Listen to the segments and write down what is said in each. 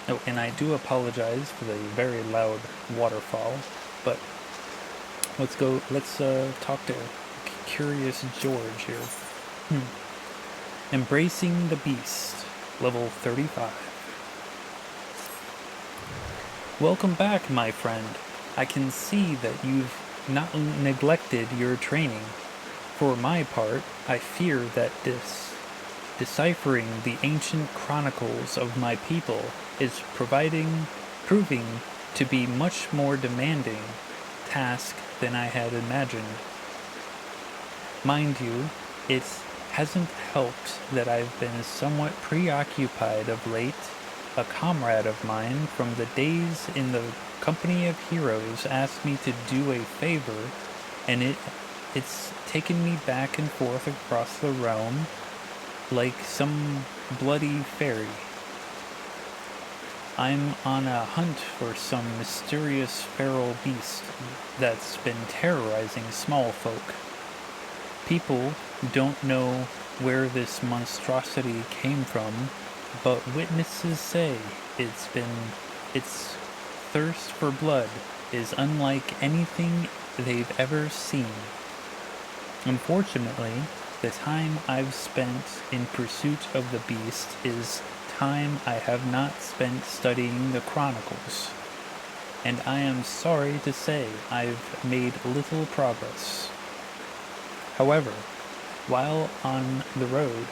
Oh, and I do apologize for the very loud waterfall, but let's talk to Curious George here. Embracing the Beast, level 35. Welcome back, my friend. I can see that you've not neglected your training. For my part, I fear that deciphering the ancient chronicles of my people is proving to be much more demanding task than I had imagined. Mind you, it hasn't helped that I've been somewhat preoccupied of late. A comrade of mine from the days in the company of heroes asked me to do a favor, and it's taken me back and forth across the realm like some bloody fairy. I'm on a hunt for some mysterious feral beast that's been terrorizing small folk. People don't know where this monstrosity came from, but witnesses say its thirst for blood is unlike anything they've ever seen. Unfortunately, the time I've spent in pursuit of the beast is time I have not spent studying the chronicles, and I am sorry to say I've made little progress. However, while on the road,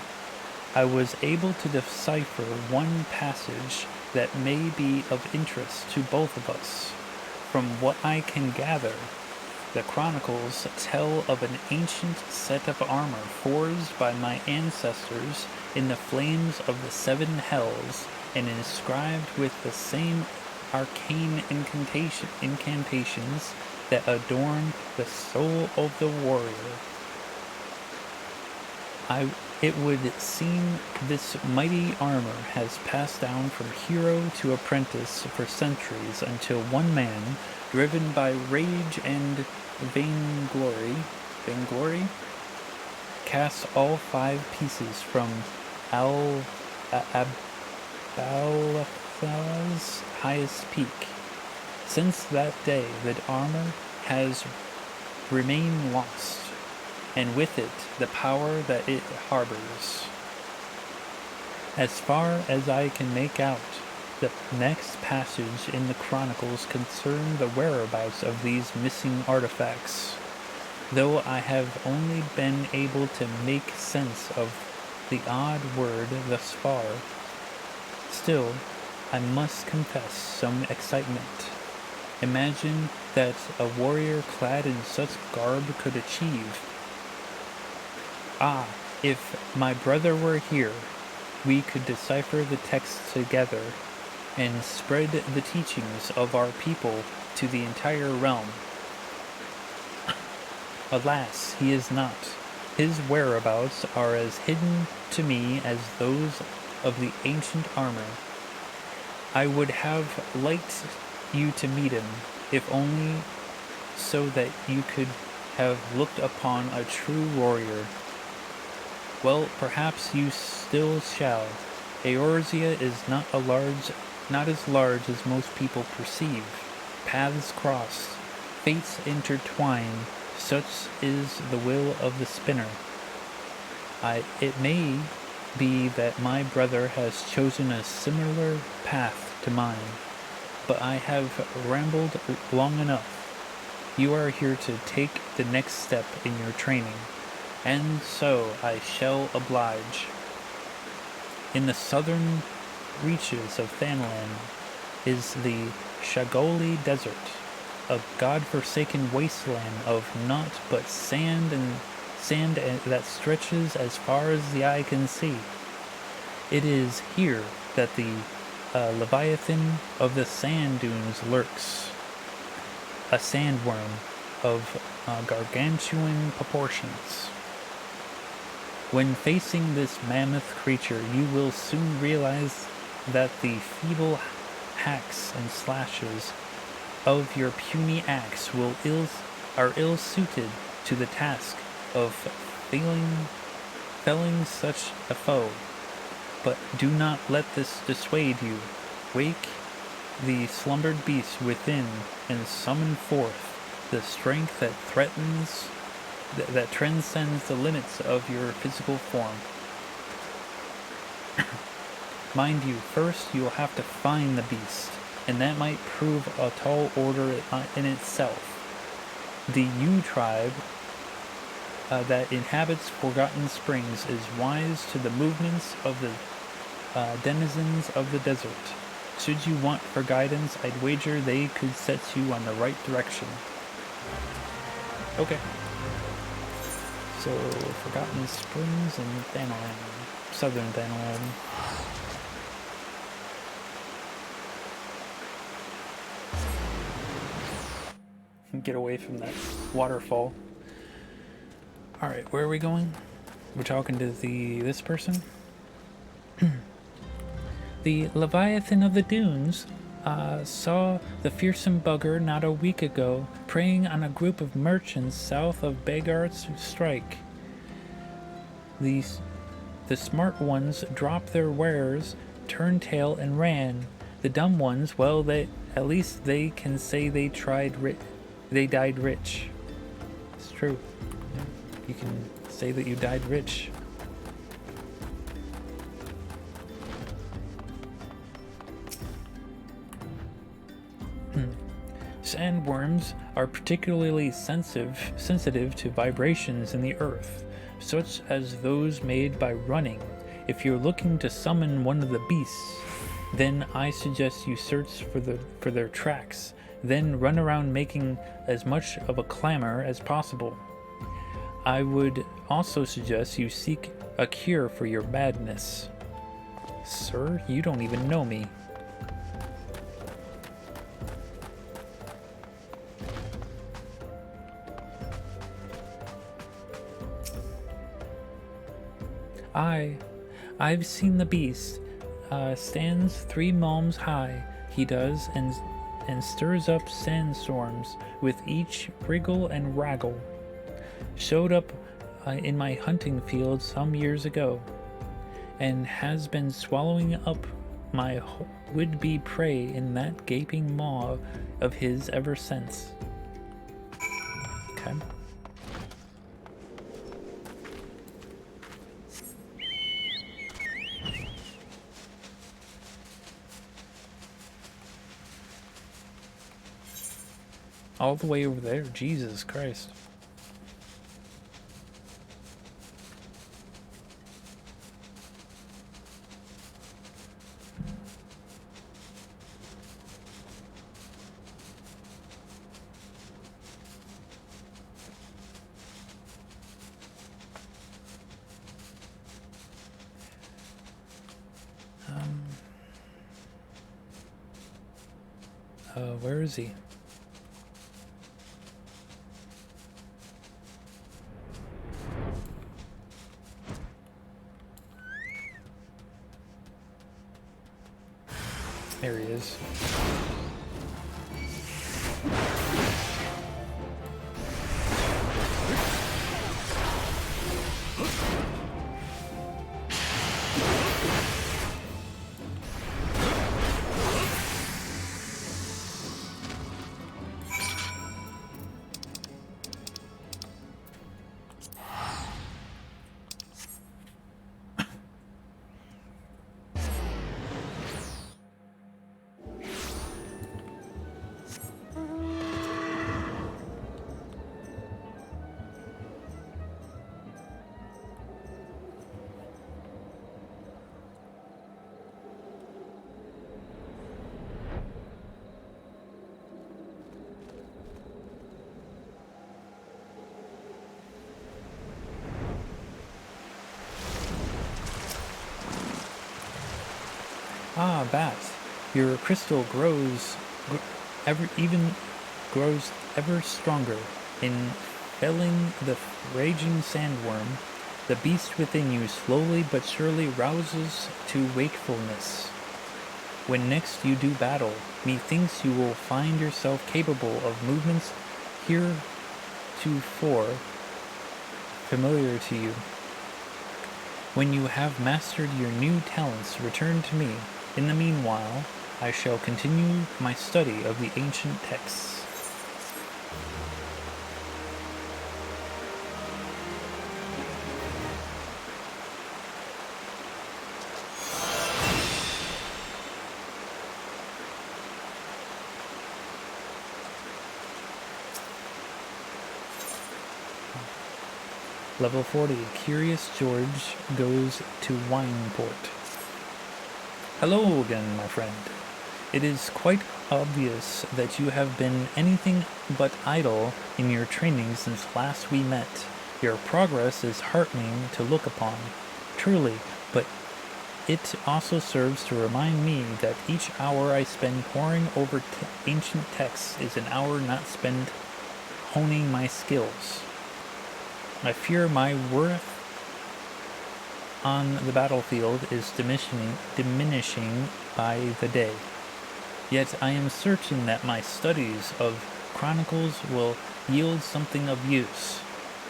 I was able to decipher one passage that may be of interest to both of us. From what I can gather, the chronicles tell of an ancient set of armor forged by my ancestors in the flames of the seven hells and inscribed with the same arcane incantations that adorn the soul of the warrior. It would seem this mighty armor has passed down from hero to apprentice for centuries until one man, driven by rage and vainglory, casts all 5 pieces from Abaltha's highest peak. Since that day, the armor has remained lost, and with it the power that it harbors. As far as I can make out, the next passage in the Chronicles concern the whereabouts of these missing artifacts, though I have only been able to make sense of the odd word thus far. Still, I must confess some excitement. Imagine that a warrior clad in such garb could achieve. Ah, if my brother were here, we could decipher the texts together and spread the teachings of our people to the entire realm. Alas, he is not. His whereabouts are as hidden to me as those of the ancient armor. I would have liked you to meet him, if only so that you could have looked upon a true warrior. Well, perhaps you still shall. Eorzea is not as large as most people perceive. Paths cross, fates intertwine, such is the will of the spinner. It may be that my brother has chosen a similar path to mine, but I have rambled long enough. You are here to take the next step in your training, and so I shall oblige. In the southern reaches of Thanalan is the Shagoli Desert, a god-forsaken wasteland of naught but sand that stretches as far as the eye can see. It is here that the Leviathan of the sand dunes lurks, a sandworm of gargantuan proportions. When facing this mammoth creature, you will soon realize that the feeble hacks and slashes of your puny axe are ill-suited to the task of felling such a foe. But do not let this dissuade you. Wake the slumbered beast within and summon forth the strength that that transcends the limits of your physical form. Mind you, first you'll have to find the beast, and that might prove a tall order in itself. The Yu tribe that inhabits Forgotten Springs is wise to the movements of the denizens of the desert. Should you want for guidance, I'd wager they could set you on the right direction. Okay. So, Forgotten Springs and Thanalan. Southern Thanalan. Get away from that waterfall. Alright, where are we going? We're talking to this person? The Leviathan of the Dunes saw the fearsome bugger not a week ago preying on a group of merchants south of Bagart's Strike. The smart ones dropped their wares, turned tail, and ran. The dumb ones, well, at least they can say they died rich. It's true. You can say that you died rich. Sandworms are particularly sensitive to vibrations in the earth, such as those made by running. If you're looking to summon one of the beasts, then I suggest you search for their tracks, then run around making as much of a clamor as possible. I would also suggest you seek a cure for your madness. Sir, you don't even know me. I've seen the beast. Stands 3 malms high, he does, and stirs up sandstorms with each wriggle and wraggle. Showed up in my hunting field some years ago, and has been swallowing up my would-be prey in that gaping maw of his ever since. Okay. All the way over there, Jesus Christ. Where is he? There he is. Ah, Bat, your crystal grows ever stronger. In felling the raging sandworm, the beast within you slowly but surely rouses to wakefulness. When next you do battle, methinks you will find yourself capable of movements heretofore familiar to you. When you have mastered your new talents, return to me. In the meanwhile, I shall continue my study of the ancient texts. Level 40, Curious George goes to Wineport. Hello again, my friend. It is quite obvious that you have been anything but idle in your training since last we met. Your progress is heartening to look upon, truly, but it also serves to remind me that each hour I spend poring over ancient texts is an hour not spent honing my skills. I fear my worth on the battlefield is diminishing by the day. Yet I am certain that my studies of chronicles will yield something of use.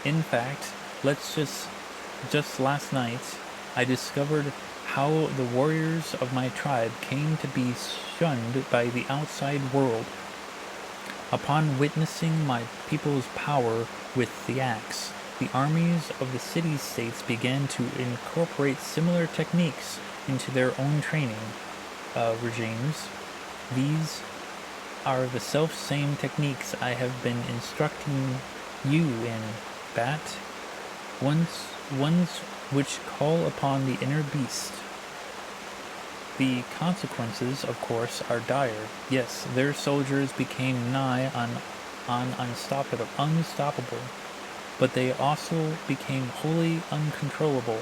In fact, just last night, I discovered how the warriors of my tribe came to be shunned by the outside world. Upon witnessing my people's power with the axe, the armies of the city-states began to incorporate similar techniques into their own training regimes. These are the self-same techniques I have been instructing you in, Bat. Ones which call upon the inner beast. The consequences, of course, are dire. Yes, their soldiers became nigh on unstoppable. But they also became wholly uncontrollable,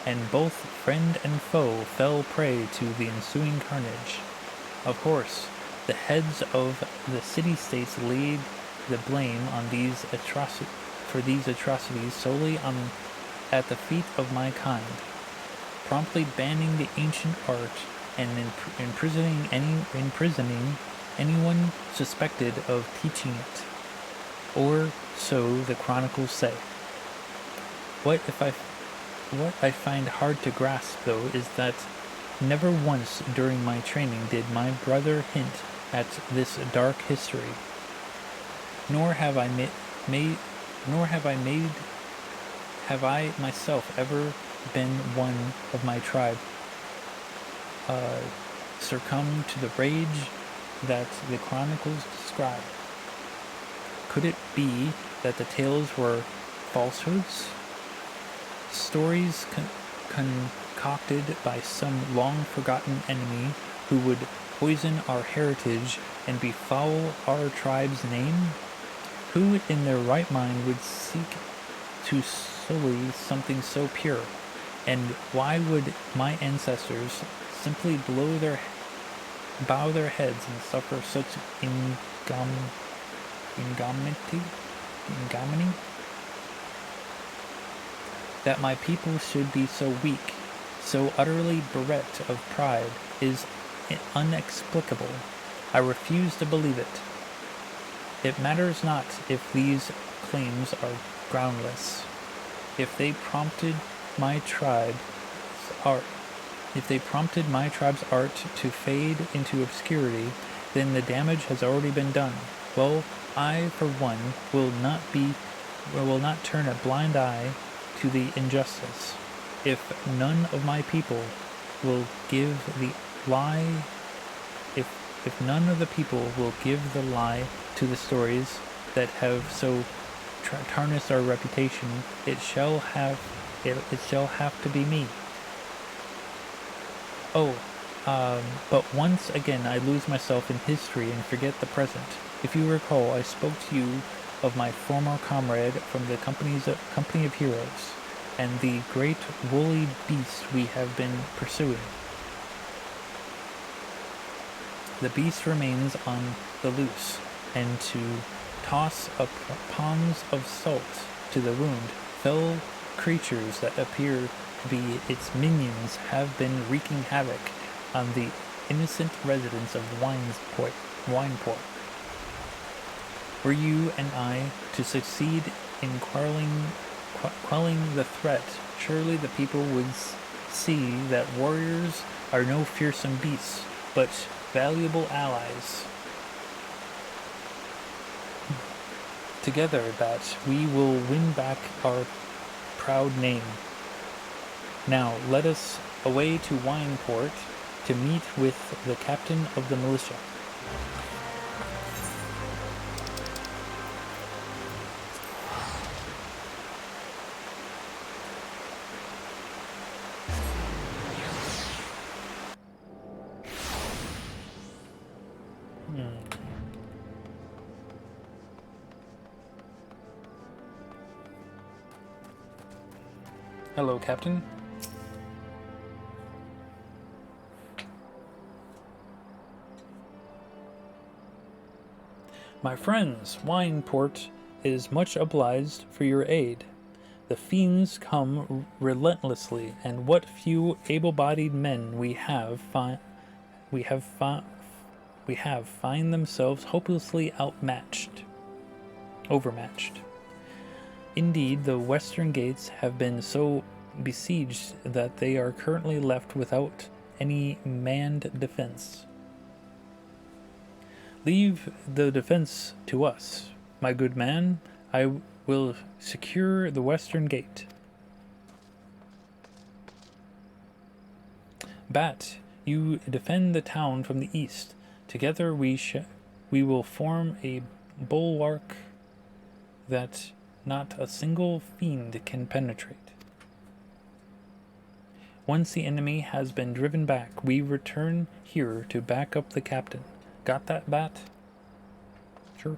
and both friend and foe fell prey to the ensuing carnage. Of course, the heads of the city-states laid the blame on these atrocities solely at the feet of my kind, promptly banning the ancient art and imprisoning anyone suspected of teaching it. Or so the chronicles say. What I find hard to grasp, though, is that never once during my training did my brother hint at this dark history. Nor have I myself ever been one of my tribe succumb to the rage that the chronicles describe. Could it be that the tales were falsehoods? Stories concocted by some long-forgotten enemy who would poison our heritage and befoul our tribe's name? Who in their right mind would seek to sully something so pure? And why would my ancestors simply bow their heads and suffer such ignominy? That my people should be so weak, so utterly bereft of pride, is inexplicable. I refuse to believe it. It matters not if these claims are groundless. If they prompted my tribe's art to fade into obscurity, then the damage has already been done. Well, I, for one, will not turn a blind eye to the injustice. If none of my people will give the lie, if none of the people will give the lie to the stories that have so tarnished our reputation, it shall have to be me. But once again I lose myself in history and forget the present. If you recall, I spoke to you of my former comrade from the company of heroes, and the great woolly beast we have been pursuing. The beast remains on the loose, and to toss up ponds of salt to the wound, fell creatures that appear to be its minions have been wreaking havoc on the innocent residents of Wineport. Were you and I to succeed in quelling the threat, surely the people would see that warriors are no fearsome beasts, but valuable allies. Together, Bat, we will win back our proud name. Now, let us away to Wineport to meet with the captain of the militia. Hello, Captain. My friends, Wineport is much obliged for your aid. The fiends come relentlessly, and what few able-bodied men we have find themselves hopelessly overmatched. Indeed, the western gates have been so besieged that they are currently left without any manned defense. Leave the defense to us, my good man. I will secure the western gate. Bat, you defend the town from the east. Together we will form a bulwark that not a single fiend can penetrate. Once the enemy has been driven back, we return here to back up the captain. Got that, Bat? Sure.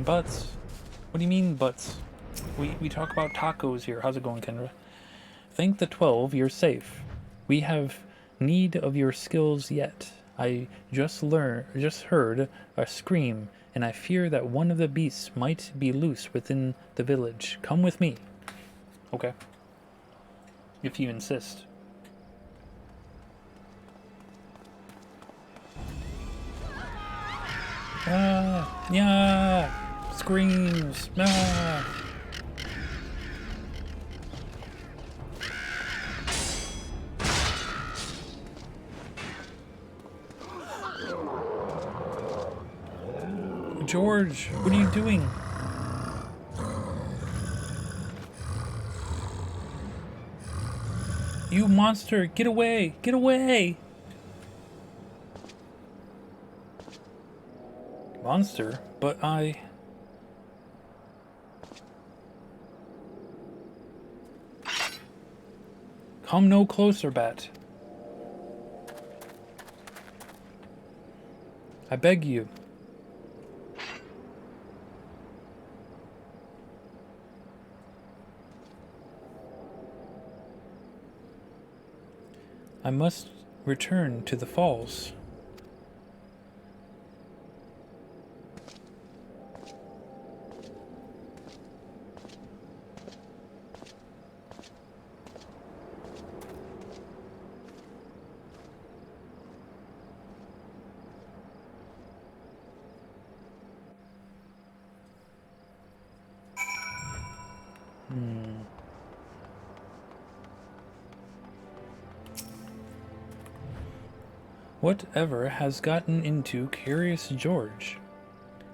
Butts? What do you mean, butts? We talk about tacos here. How's it going, Kendra? Thank the 12, you're safe. We have need of your skills yet. I just heard a scream, and I fear that one of the beasts might be loose within the village. Come with me. Okay. If you insist. Ah, yeah, screams, ah. George, what are you doing? You monster, get away, get away! Monster? But I... Come no closer, Bat. I beg you. I must return to the falls. Whatever has gotten into Curious George?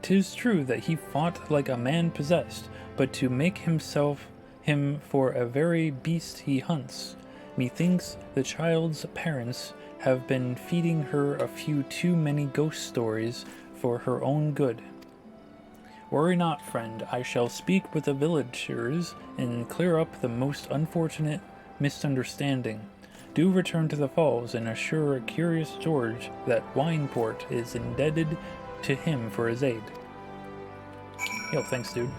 'Tis true that he fought like a man possessed, but to make himself him for a very beast he hunts. Methinks the child's parents have been feeding her a few too many ghost stories for her own good. Worry not, friend, I shall speak with the villagers and clear up the most unfortunate misunderstanding. Do return to the falls and assure Curious George that Wineport is indebted to him for his aid. Yo, thanks, dude.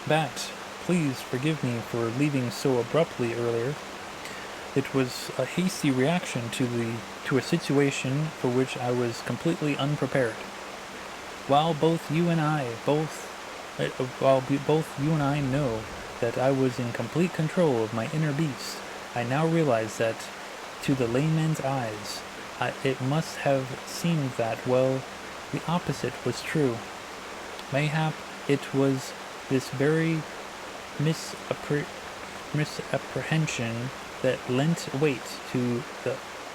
Bat, please forgive me for leaving so abruptly earlier. It was a hasty reaction to a situation for which I was completely unprepared. While both you and I know that I was in complete control of my inner beast, I now realize that, to the layman's eyes, it must have seemed that, well, the opposite was true. Mayhap it was this very misapprehension that lent weight to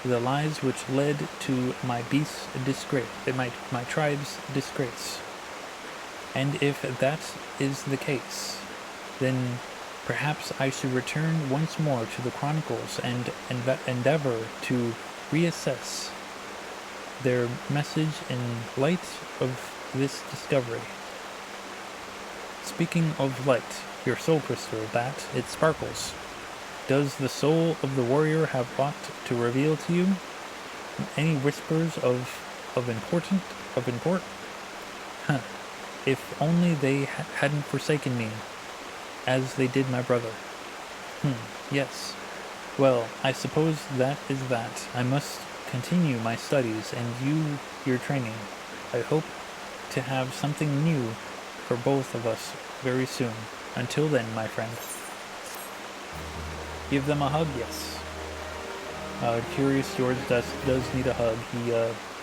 the lies which led to my beast's disgrace, my tribe's disgrace. And if that is the case, then perhaps I should return once more to the Chronicles and endeavor to reassess their message in light of this discovery. Speaking of light, your soul crystal, Bat, it sparkles. Does the soul of the warrior have aught to reveal to you? Any whispers of import? Huh. If only they hadn't forsaken me, as they did my brother. Yes. Well, I suppose that is that. I must continue my studies and you your training. I hope to have something new for both of us very soon. Until then, my friend. Give them a hug, yes. Curious George does need a hug. He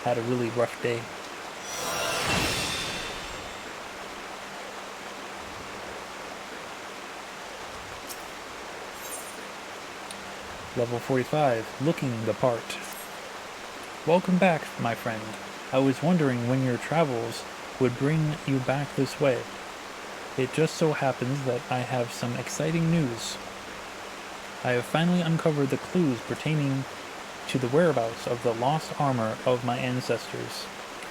had a really rough day. Level 45, looking the part. Welcome back, my friend. I was wondering when your travels would bring you back this way. It just so happens that I have some exciting news. I have finally uncovered the clues pertaining to the whereabouts of the lost armor of my ancestors.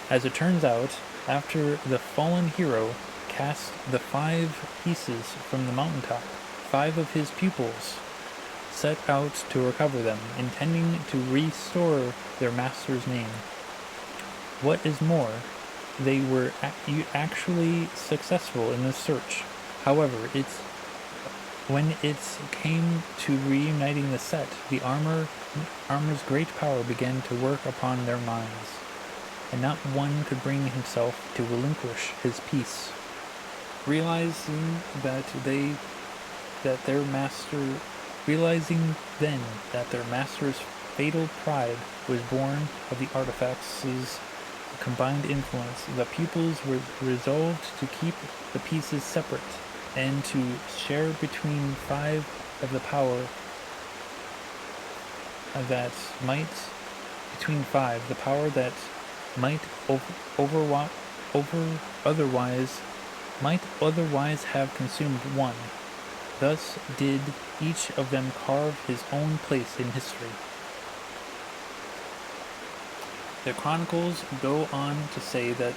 As it turns out, after the fallen hero cast the 5 pieces from the mountaintop, 5 of his pupils set out to recover them, intending to restore their master's name. What is more, they were actually successful in this search. However, when it came to reuniting the set, the armor's great power began to work upon their minds, and not one could bring himself to relinquish his peace. Realizing then that their master's fatal pride was born of the artifacts' combined influence, the pupils were resolved to keep the pieces separate and to share between 5 of the power that might otherwise have consumed one. Thus did each of them carve his own place in history. The chronicles go on to say that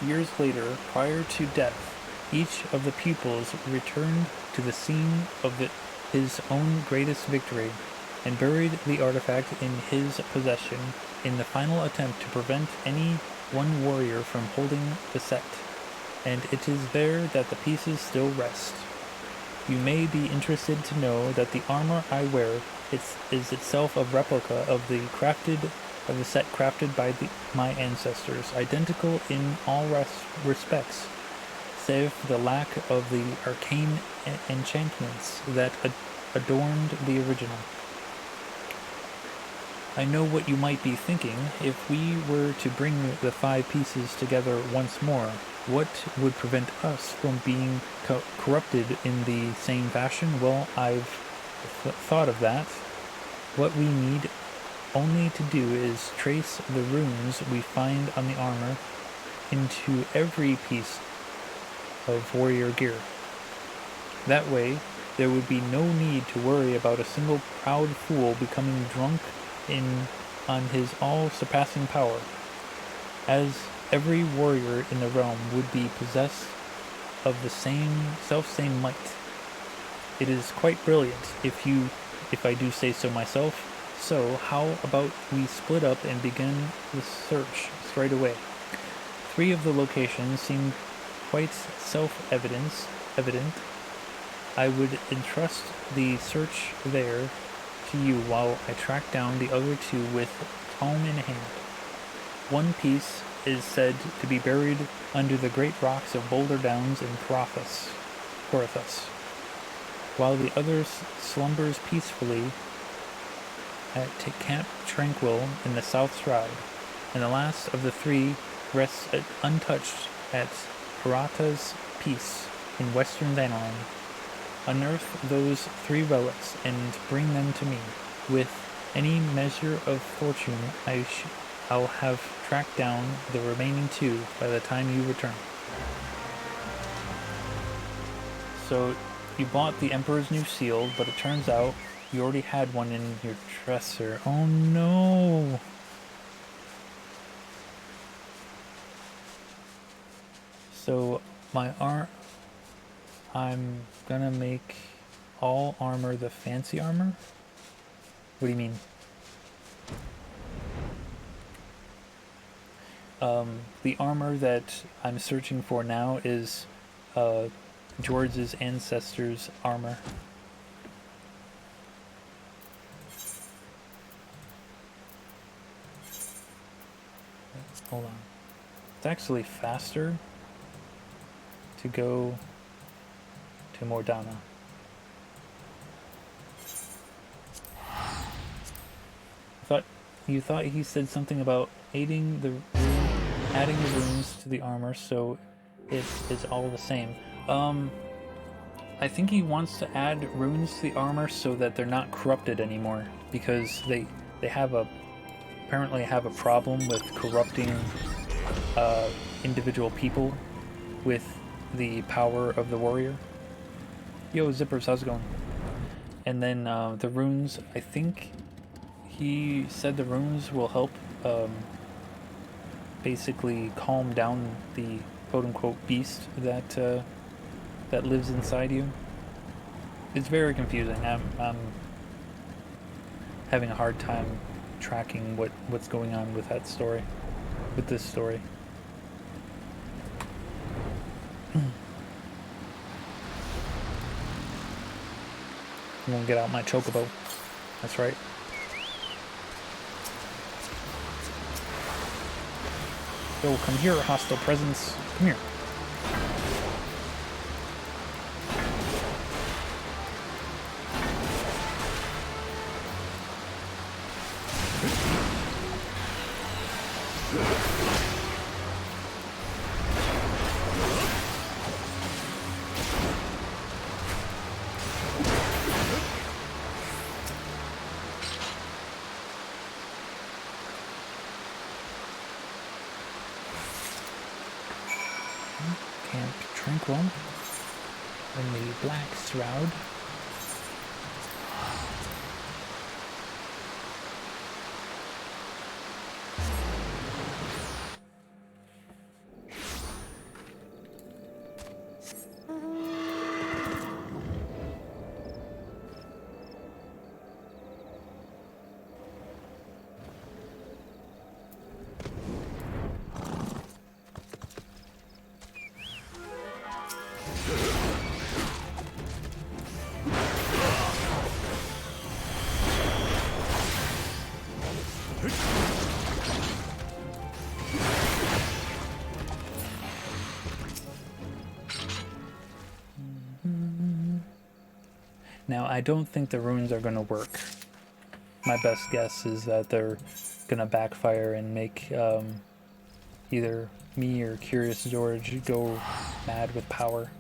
years later, prior to death, each of the pupils returned to the scene of his own greatest victory and buried the artifact in his possession in the final attempt to prevent any one warrior from holding the set, and it is there that the pieces still rest. You may be interested to know that the armor I wear is itself a replica of the set crafted by my ancestors, identical in all respects, save for the lack of the arcane enchantments that adorned the original. I know what you might be thinking. If we were to bring the 5 pieces together once more, what would prevent us from being corrupted in the same fashion? Well, I've thought of that. What we need only to do is trace the runes we find on the armor into every piece of warrior gear. That way, there would be no need to worry about a single proud fool becoming drunk on his all-surpassing power, as every warrior in the realm would be possessed of the same might. It is quite brilliant, if I do say so myself. So, how about we split up and begin the search straight away? 3 of the locations seem quite self-evident. I would entrust the search there to you while I track down the other 2 with tome in hand. One piece is said to be buried under the great rocks of Boulder Downs in Corathus, while the other slumbers peacefully at Camp Tranquil in the South Shroud, and the last of the 3 rests untouched at Parata's Peace in western Xanalan. Unearth those 3 relics and bring them to me. With any measure of fortune, I'll have tracked down the remaining 2 by the time you return. So, you bought the Emperor's New Seal, but it turns out you already had one in your dresser. Oh no! So, I'm gonna make all armor the fancy armor? What do you mean? The armor that I'm searching for now is George's ancestors' armor. Hold on. It's actually faster to go to Mordana. You thought he said something about adding the runes to the armor, so it is all the same. I think he wants to add runes to the armor so that they're not corrupted anymore, because they apparently have a problem with corrupting individual people with the power of the warrior. Yo, Zippers, how's it going? And then the runes, I think he said the runes will help basically calm down the quote-unquote beast that lives inside you. It's very confusing. I'm having a hard time tracking what's going on with that story, with this story. I'm gonna get out my chocobo. That's right. Yo, come here, hostile presence. Come here. Camp Tranquil in the Black Shroud. Now, I don't think the runes are going to work. My best guess is that they're going to backfire and make either me or Curious George go mad with power.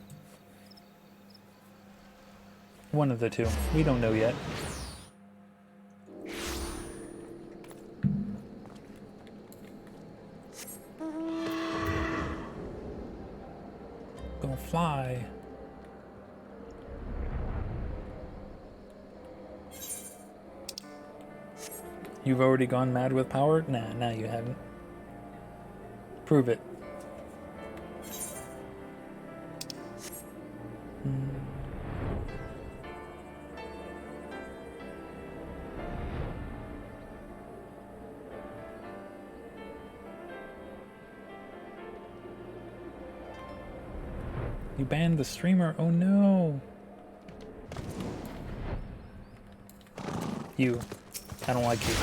One of the two. We don't know yet. Gonna fly. You've already gone mad with power? Nah, you haven't. Prove it. You banned the streamer? Oh no! You. I don't like you.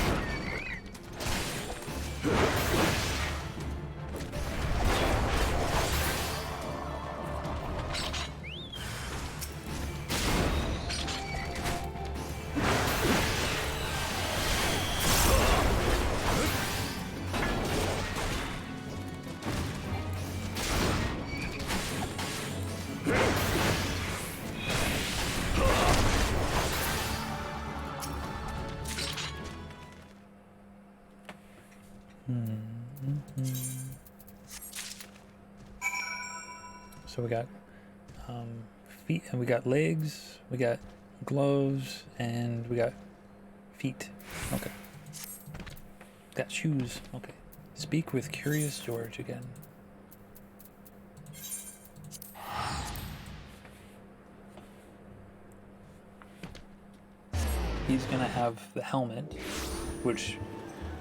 So we got feet, and we got legs, we got gloves, and we got feet. Okay. Got shoes. Okay. Speak with Curious George again. He's gonna have the helmet, which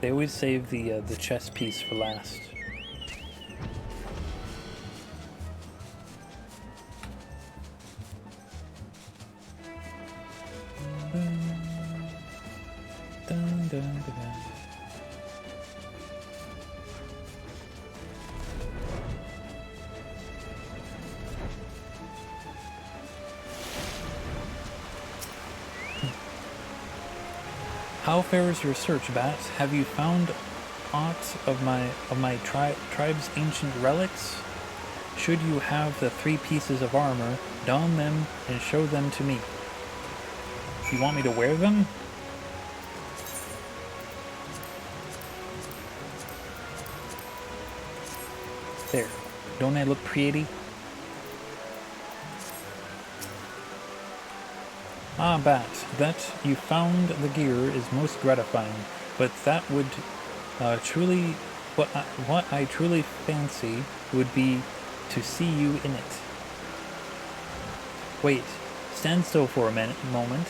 they always save the chest piece for last. Dun, dun, dun, dun. How fares your search, Bat? Have you found aught of my tribe's ancient relics? Should you have the 3 pieces of armor, don them and show them to me. You want me to wear them? There. Don't I look pretty? Ah, Bat, that you found the gear is most gratifying, but that would what I truly fancy would be to see you in it. Wait, stand still for a moment.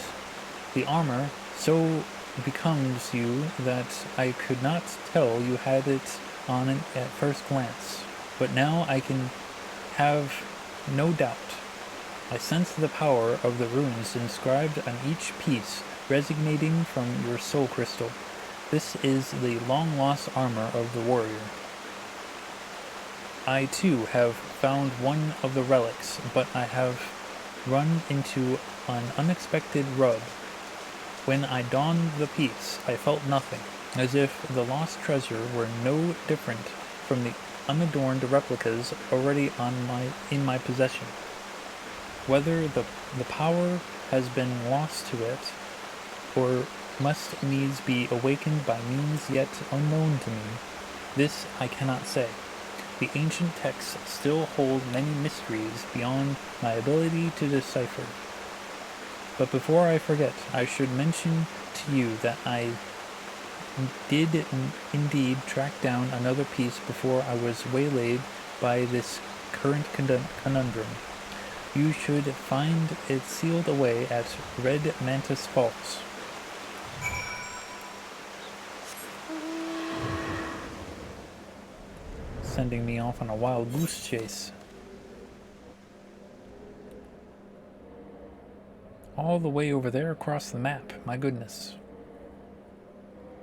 The armor so becomes you that I could not tell you had it on at first glance, but now I can have no doubt. I sense the power of the runes inscribed on each piece resonating from your soul crystal. This is the long-lost armor of the warrior. I, too, have found one of the relics, but I have run into an unexpected rub. When I donned the piece, I felt nothing, as if the lost treasure were no different from the unadorned replicas already in my possession. Whether the power has been lost to it, or must needs be awakened by means yet unknown to me, this I cannot say. The ancient texts still hold many mysteries beyond my ability to decipher. But before I forget, I should mention to you that I did indeed track down another piece before I was waylaid by this current conundrum. You should find it sealed away at Red Mantis Falls. Sending me off on a wild goose chase. all the way over there across the map. My goodness.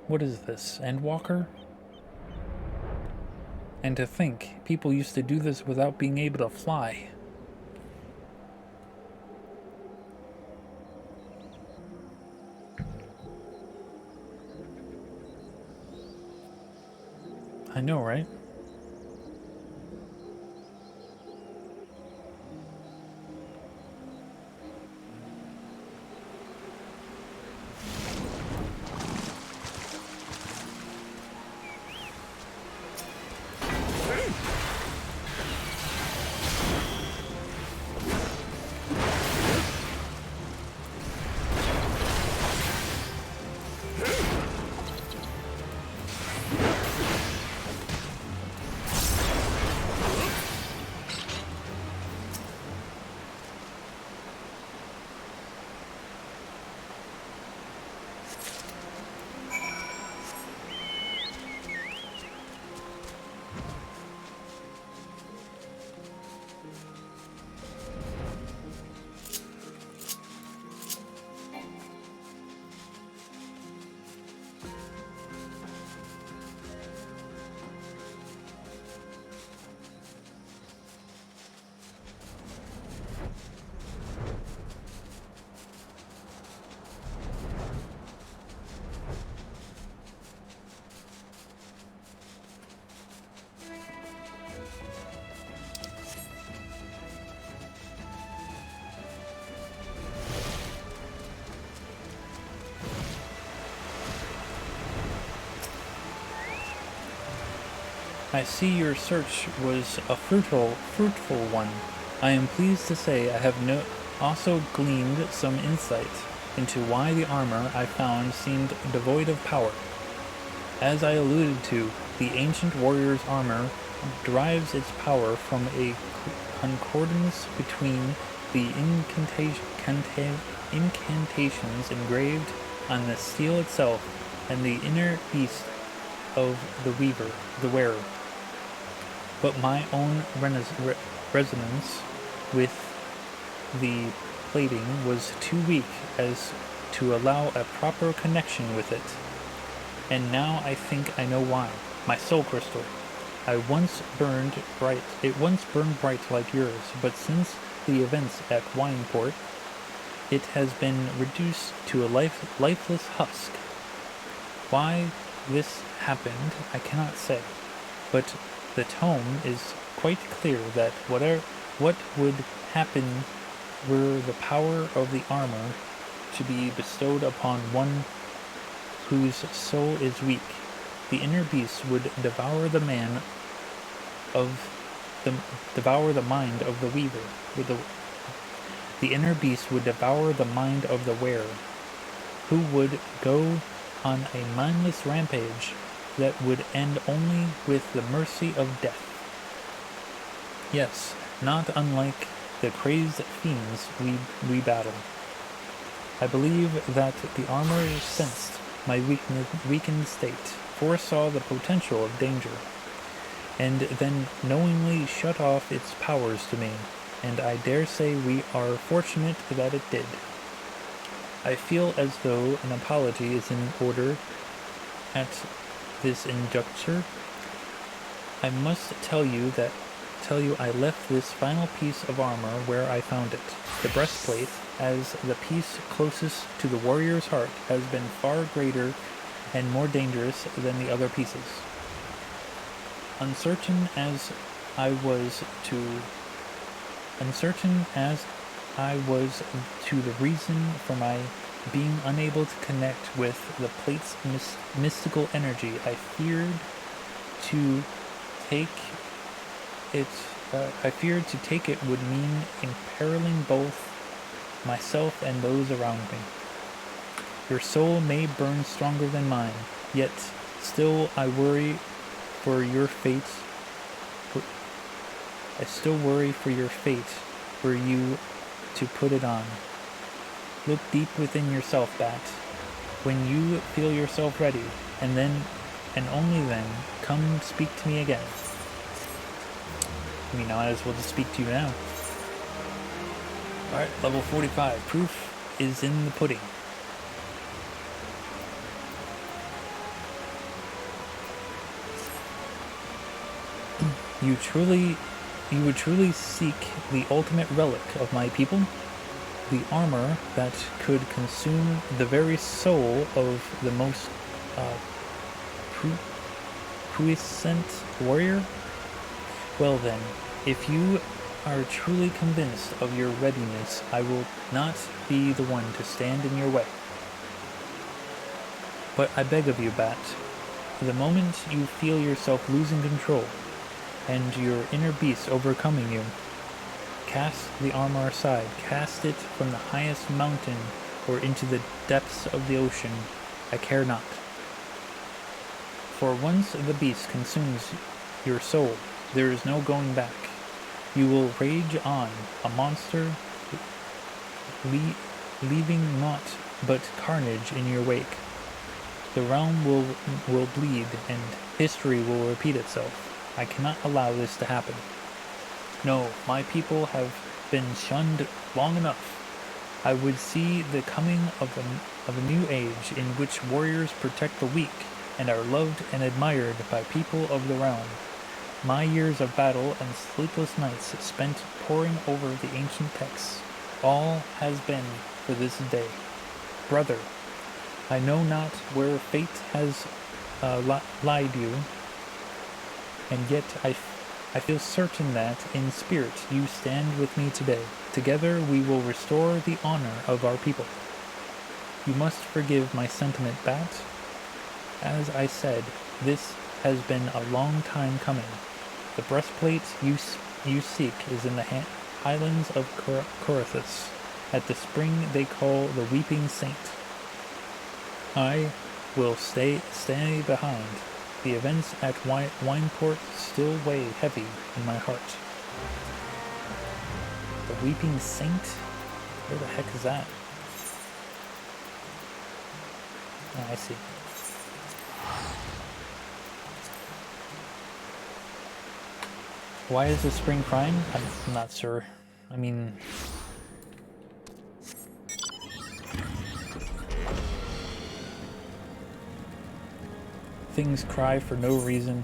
What is this? Endwalker? And to think, people used to do this without being able to fly. I know, right? I see your search was a fruitful one. I am pleased to say I have also gleaned some insight into why the armor I found seemed devoid of power. As I alluded to, the ancient warrior's armor derives its power from a concordance between the incantations engraved on the steel itself and the inner beast of the wearer. But my own resonance with the plating was too weak as to allow a proper connection with it. And now I think I know why. My soul crystal. It once burned bright like yours, but since the events at Wineport, it has been reduced to a lifeless husk. Why this happened, I cannot say, but the tome is quite clear that what would happen were the power of the armor to be bestowed upon one whose soul is weak. The inner beast would devour the mind of the weaver. The inner beast would devour the mind of the wearer, who would go on a mindless rampage that would end only with the mercy of death. Yes, not unlike the crazed fiends we battle. I believe that the armor sensed my weakened state, foresaw the potential of danger, and then knowingly shut off its powers to me, and I dare say we are fortunate that it did. I feel as though an apology is in order at this juncture. I must tell you I left this final piece of armor where I found it. The breastplate, as the piece closest to the warrior's heart, has been far greater and more dangerous than the other pieces. Uncertain as I was to the reason for my being unable to connect with the plate's mystical energy, I feared to take it would mean imperiling both myself and those around me. Your soul may burn stronger than mine, yet still I worry for your fate. I still worry for your fate, for you to put it on. Look deep within yourself, Bat. When you feel yourself ready, and only then, come speak to me again. I mean, I might as well just speak to you now. Alright, level 45. Proof is in the pudding. You would truly seek the ultimate relic of my people? The armor that could consume the very soul of the most puissant warrior? Well then, if you are truly convinced of your readiness, I will not be the one to stand in your way. But I beg of you, Bat, the moment you feel yourself losing control, and your inner beast overcoming you, cast the armor aside, cast it from the highest mountain or into the depths of the ocean, I care not. For once the beast consumes your soul, there is no going back. You will rage on, a monster, leaving naught but carnage in your wake. The realm will bleed, and history will repeat itself. I cannot allow this to happen. No, my people have been shunned long enough. I would see the coming of a new age in which warriors protect the weak and are loved and admired by people of the realm. My years of battle and sleepless nights spent poring over the ancient texts, all has been for this day. Brother, I know not where fate has lied you, and yet I feel certain that, in spirit, you stand with me today. Together we will restore the honor of our people. You must forgive my sentiment, Bat. As I said, this has been a long time coming. The breastplate you seek is in the highlands of Corythus, at the spring they call the Weeping Saint. I will stay behind. The events at Wineport still weigh heavy in my heart. The Weeping Saint? Where the heck is that? Oh, I see. Why is the spring crying? I'm not sure. I mean... things cry for no reason.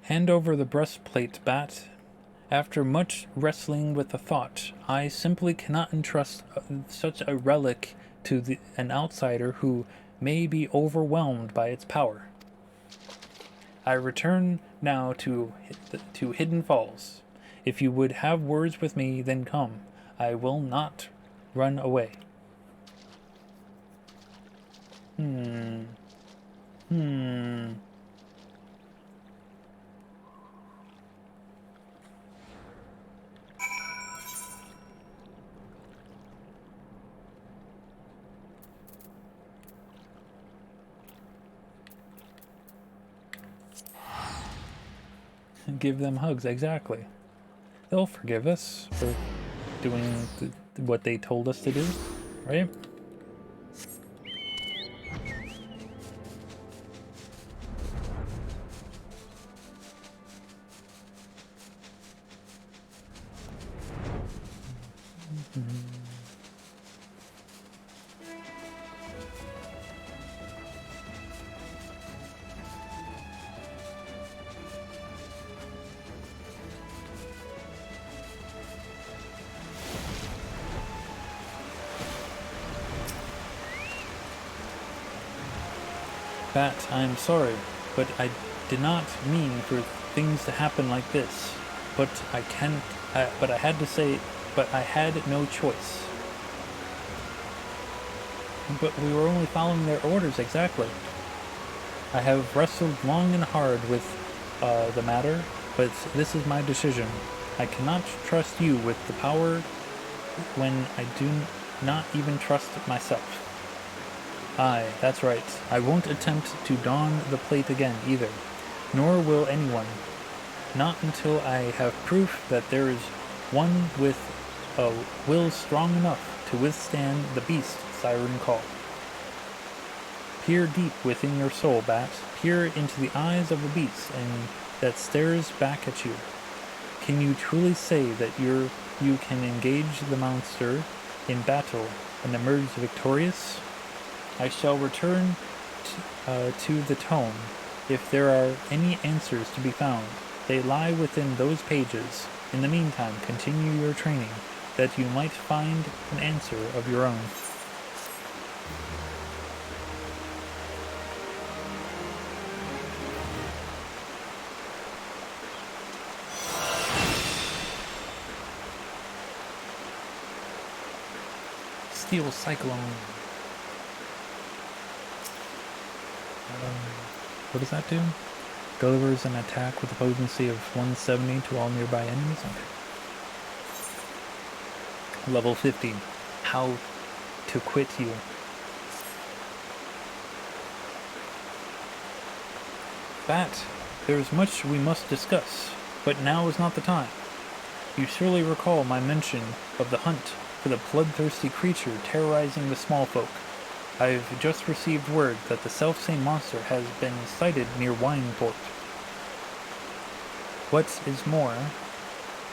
Hand over the breastplate, Bat. After much wrestling with the thought, I simply cannot entrust such a relic to an outsider who may be overwhelmed by its power. I return now to Hidden Falls. If you would have words with me, then come. I will not run away. Give them hugs, exactly. They'll forgive us for doing what they told us to do, right? Bat, I am sorry, but I did not mean for things to happen like this. But but I had to say, but I had no choice. But we were only following their orders exactly. I have wrestled long and hard with the matter, but this is my decision. I cannot trust you with the power when I do not even trust myself. Aye, that's right. I won't attempt to don the plate again either, nor will anyone. Not until I have proof that there is one with a will strong enough to withstand the beast siren call. Peer deep within your soul, Bat. Peer into the eyes of the beast and that stares back at you. Can you truly say that you can engage the monster in battle and emerge victorious? I shall return to the tome if there are any answers to be found. They lie within those pages. In the meantime, continue your training, that you might find an answer of your own. Steel Cyclone. What does that do? Delivers an attack with a potency of 170 to all nearby enemies? Okay. Level 50. How to quit you. Bat, there is much we must discuss, but now is not the time. You surely recall my mention of the hunt for the bloodthirsty creature terrorizing the small folk. I've just received word that the selfsame monster has been sighted near Wineport. What is more,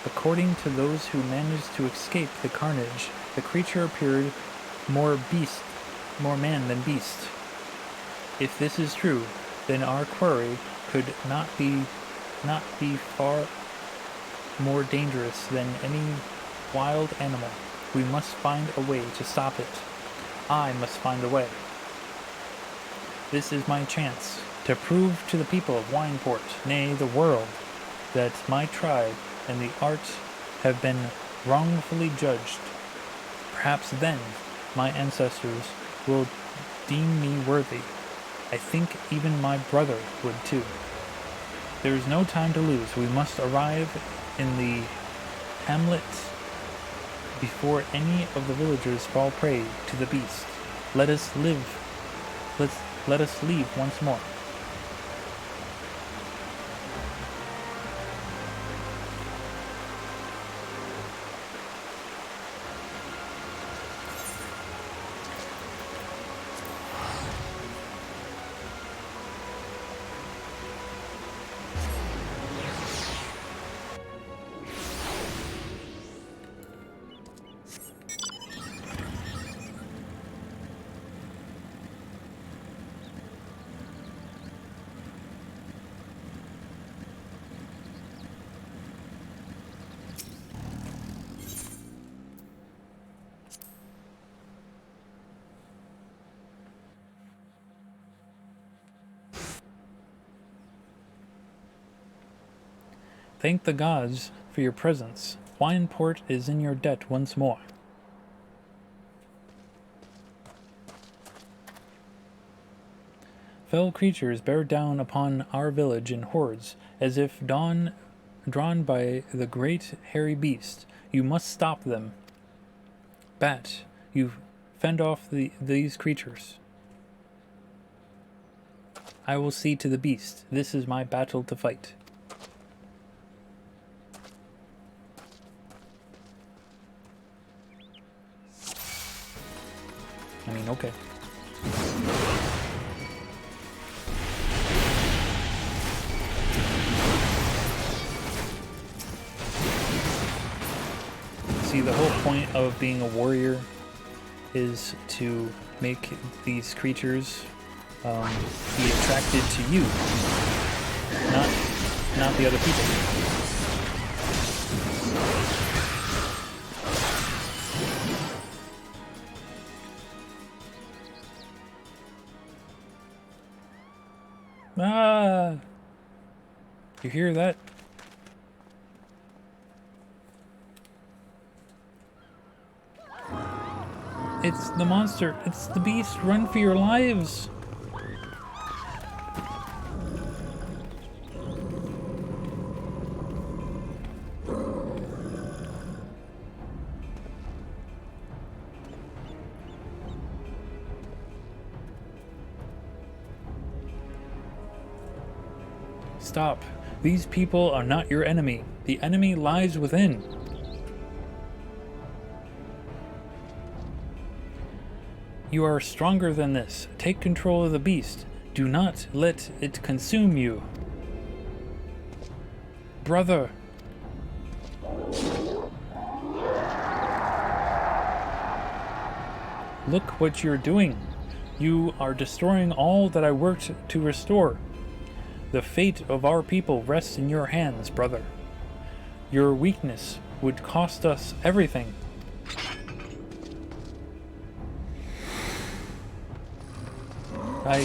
according to those who managed to escape the carnage, the creature appeared more man than beast. If this is true, then our quarry could not be far more dangerous than any wild animal. We must find a way to stop it. I must find a way. This is my chance to prove to the people of Wineport, nay, the world, that my tribe and the art have been wrongfully judged. Perhaps then my ancestors will deem me worthy. I think even my brother would too. There is no time to lose. We must arrive in the hamlet before any of the villagers fall prey to the beast. Let us leave once more. Thank the gods for your presence. Wineport is in your debt once more. Fell creatures bear down upon our village in hordes, as if drawn by the great hairy beast. You must stop them. Bat, you fend off these creatures. I will see to the beast. This is my battle to fight. I mean, okay. See, the whole point of being a warrior is to make these creatures be attracted to you, not the other people. Ah! You hear that? It's the monster. It's the beast. Run for your lives. Stop. These people are not your enemy. The enemy lies within. You are stronger than this. Take control of the beast. Do not let it consume you. Brother. Look what you're doing. You are destroying all that I worked to restore. The fate of our people rests in your hands, brother. Your weakness would cost us everything. I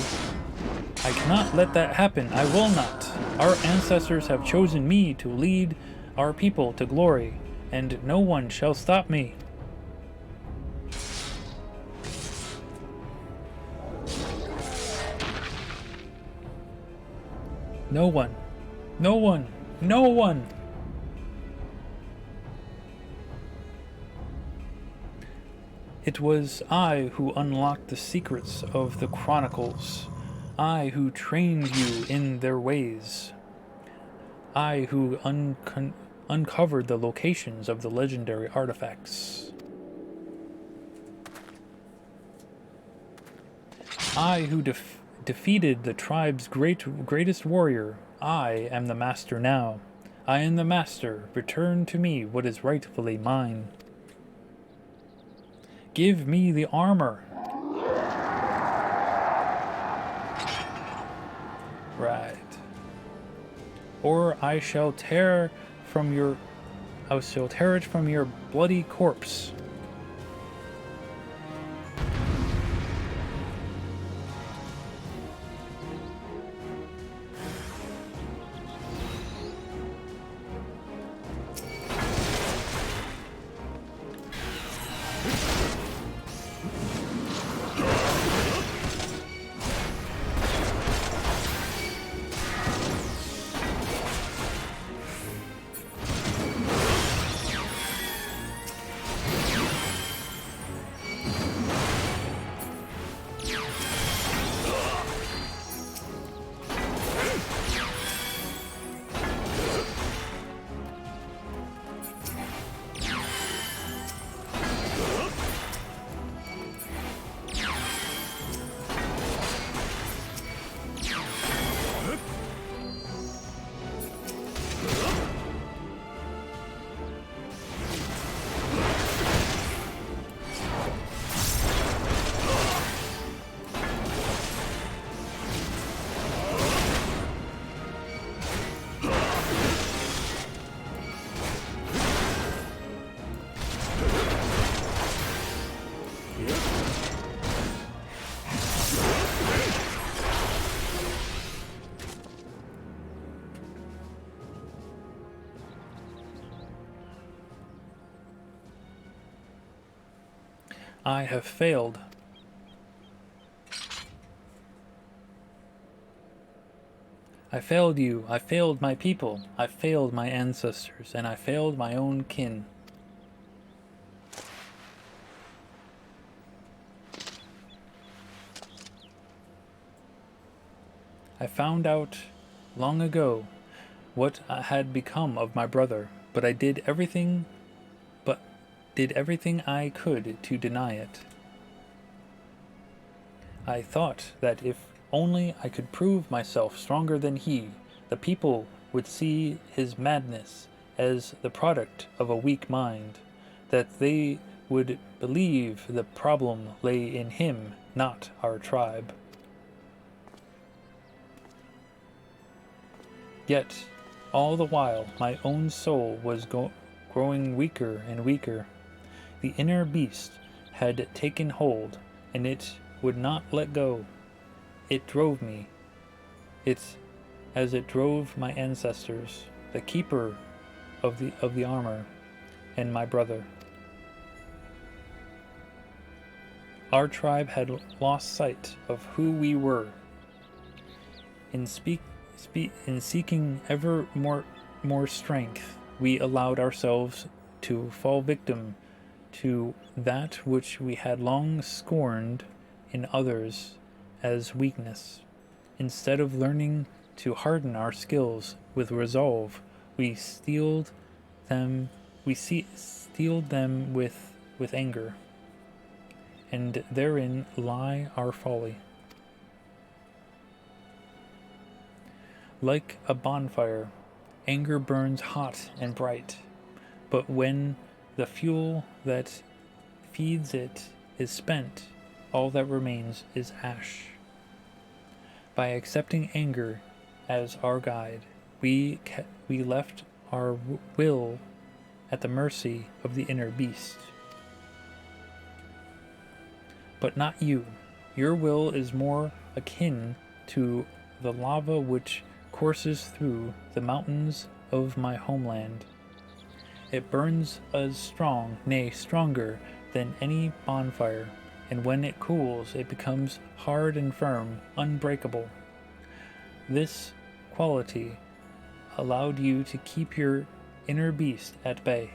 cannot let that happen. I will not. Our ancestors have chosen me to lead our people to glory, and no one shall stop me. No one. No one. No one. It was I who unlocked the secrets of the Chronicles. I who trained you in their ways. I who uncovered the locations of the legendary artifacts. I who defeated the tribe's greatest warrior. I am the master now. I am the master. Return to me what is rightfully mine. Give me the armor. Right. Or I shall tear it from your bloody corpse. I have failed. I failed you. I failed my people. I failed my ancestors, and I failed my own kin. I found out long ago what had become of my brother, but I did everything I could to deny it. I thought that if only I could prove myself stronger than he, the people would see his madness as the product of a weak mind, that they would believe the problem lay in him, not our tribe. Yet, all the while, my own soul was growing weaker and weaker. The inner beast had taken hold, and it would not let go. It drove me. It's as it drove my ancestors, the keeper of the armor, and my brother. Our tribe had lost sight of who we were. In seeking ever more strength, we allowed ourselves to fall victim to that which we had long scorned in others as weakness. Instead of learning to harden our skills with resolve, we steeled them with anger, and therein lie our folly. Like a bonfire, anger burns hot and bright, but when the fuel that feeds it is spent, all that remains is ash. By accepting anger as our guide, we left our will at the mercy of the inner beast. But not you. Your will is more akin to the lava which courses through the mountains of my homeland. It burns as strong, nay, stronger than any bonfire, and when it cools, it becomes hard and firm, unbreakable. This quality allowed you to keep your inner beast at bay.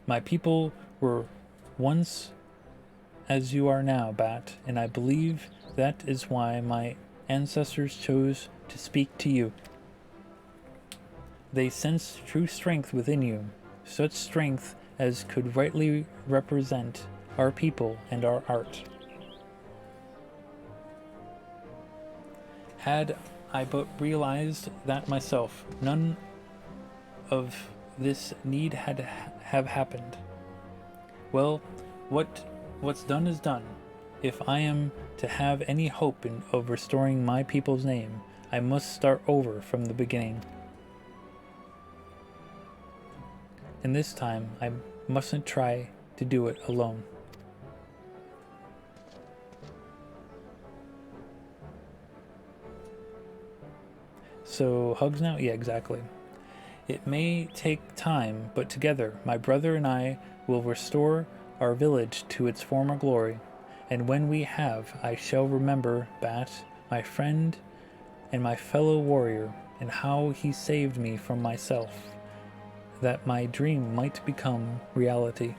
My people were once as you are now, Bat, and I believe that is why my ancestors chose to speak to you. They sensed true strength within you, such strength as could rightly represent our people and our art. Had I but realized that myself, none of this need have happened. Well, what's done is done. If I am to have any hope of restoring my people's name, I must start over from the beginning. And this time, I mustn't try to do it alone. So, hugs now? Yeah, exactly. It may take time, but together, my brother and I will restore our village to its former glory. And when we have, I shall remember Bat, my friend and my fellow warrior, and how he saved me from myself, that my dream might become reality.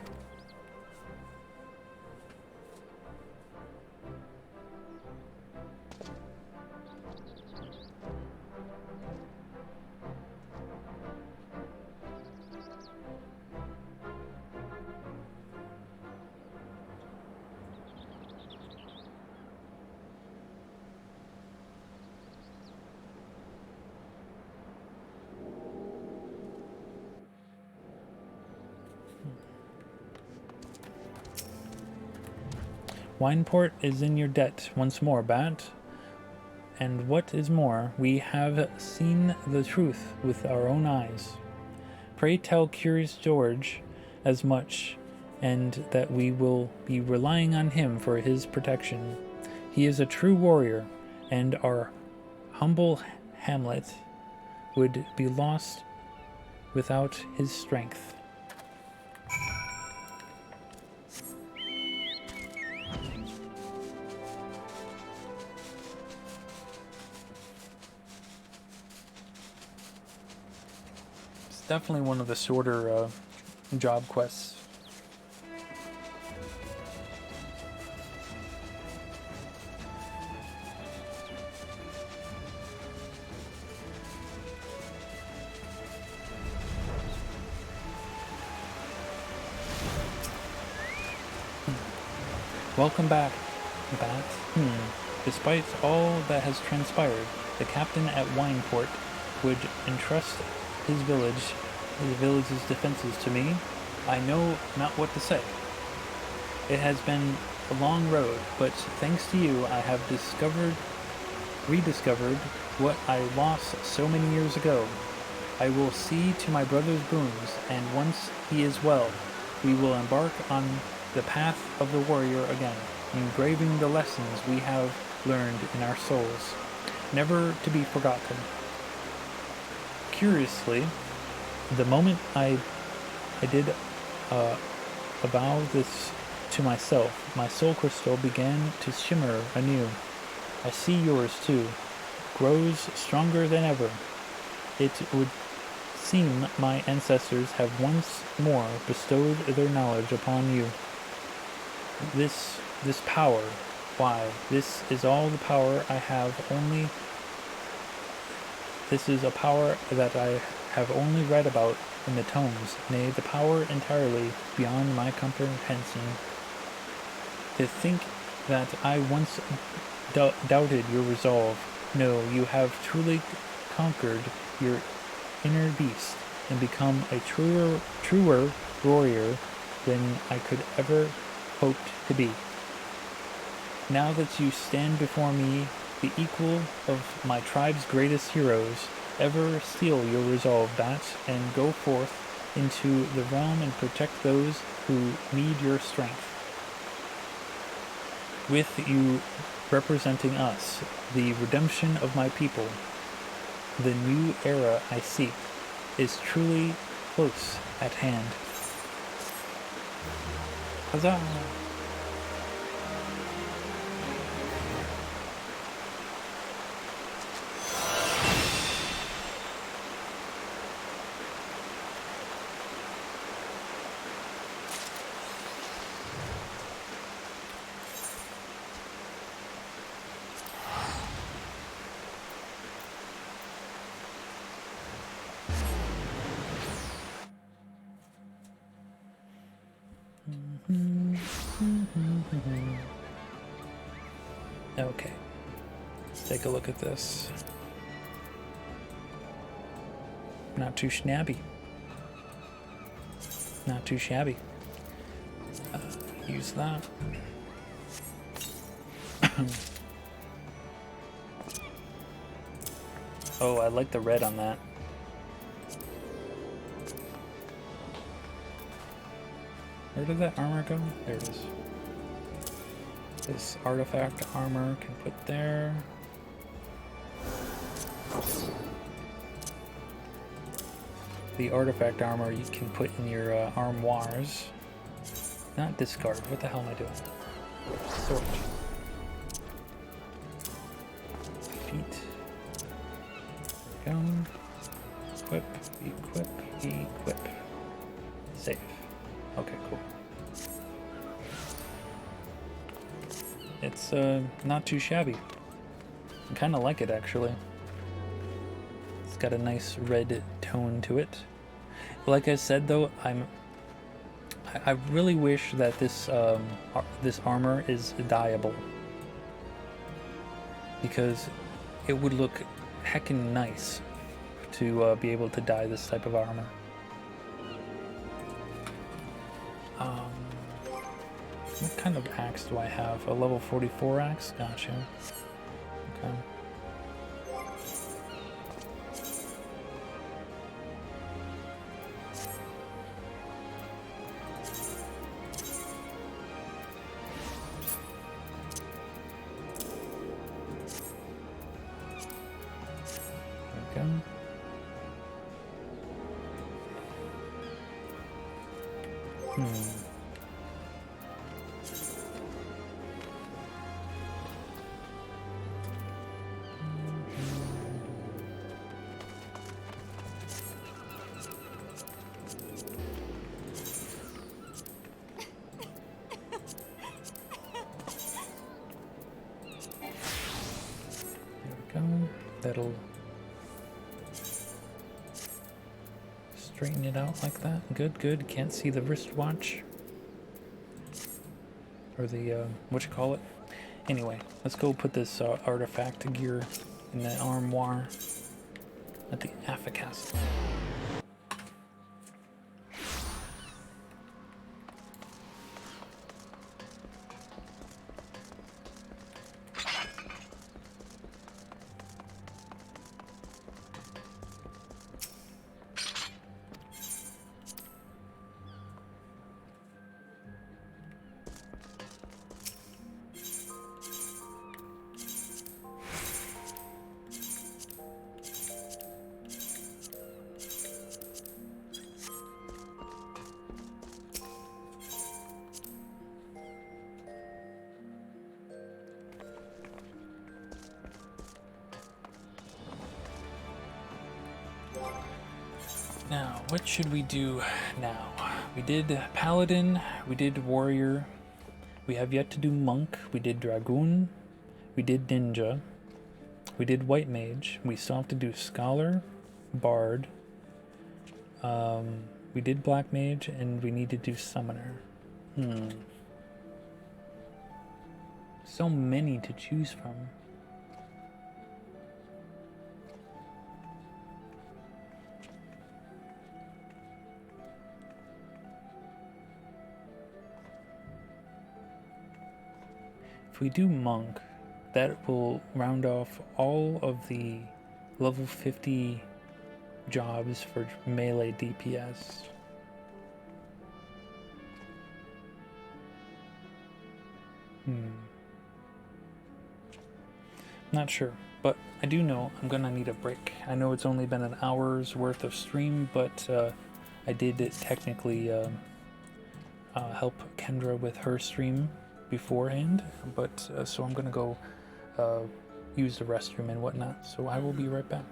Wineport is in your debt once more, Bat. And what is more, we have seen the truth with our own eyes. Pray tell Curious George as much, and that we will be relying on him for his protection. He is a true warrior, and our humble hamlet would be lost without his strength. Definitely one of the shorter job quests. Welcome back, Bat. Despite all that has transpired, the captain at Wineport would entrust his village's defenses to me. I know not what to say. It has been a long road, but thanks to you, I have rediscovered what I lost so many years ago. I will see to my brother's wounds, and once he is well, we will embark on the path of the warrior again, engraving the lessons we have learned in our souls, never to be forgotten. Curiously, the moment I did avow this to myself, my soul crystal began to shimmer anew. I see yours too, grows stronger than ever. It would seem my ancestors have once more bestowed their knowledge upon you. This power, why, this is all the power I have only... This is a power that I have only read about in the tomes, nay, the power entirely beyond my comprehension. To think that I once doubted your resolve. No, you have truly conquered your inner beast and become a truer warrior than I could ever hoped to be. Now that you stand before me, the equal of my tribe's greatest heroes, ever steel your resolve, Bat, and go forth into the realm and protect those who need your strength. With you representing us, the redemption of my people, the new era I seek is truly close at hand. Huzzah! Okay, let's take a look at this. Not too shabby. Not too shabby. Use that. Oh, I like the red on that. Where did that armor go? There it is. This artifact armor can put there. The artifact armor you can put in your armoires. Not discard. What the hell am I doing? Sword. Feet. There we go. Equip, equip, equip. Save. Okay, cool. It's not too shabby. I kind of like it, actually. It's got a nice red tone to it. Like I said, though, I really wish that this this armor is dyeable, because it would look heckin' nice to be able to dye this type of armor. What kind of axe do I have? A level 44 axe? Gotcha. Okay. There we go. That'll straighten it out like that. Good, good. Can't see the wristwatch. Or the, what you call it. Anyway, let's go put this artifact gear in the armoire at the Alpha Castle. Now, what should we do now? We did Paladin, we did Warrior, we have yet to do Monk, we did Dragoon, we did Ninja, we did White Mage, we still have to do Scholar, Bard, we did Black Mage, and we need to do Summoner. So many to choose from. If we do Monk, that will round off all of the level 50 jobs for melee DPS. Not sure, but I do know I'm gonna need a break. I know it's only been an hour's worth of stream, but I did technically help Kendra with her stream beforehand, but so I'm gonna go use the restroom and whatnot, so I will be right back.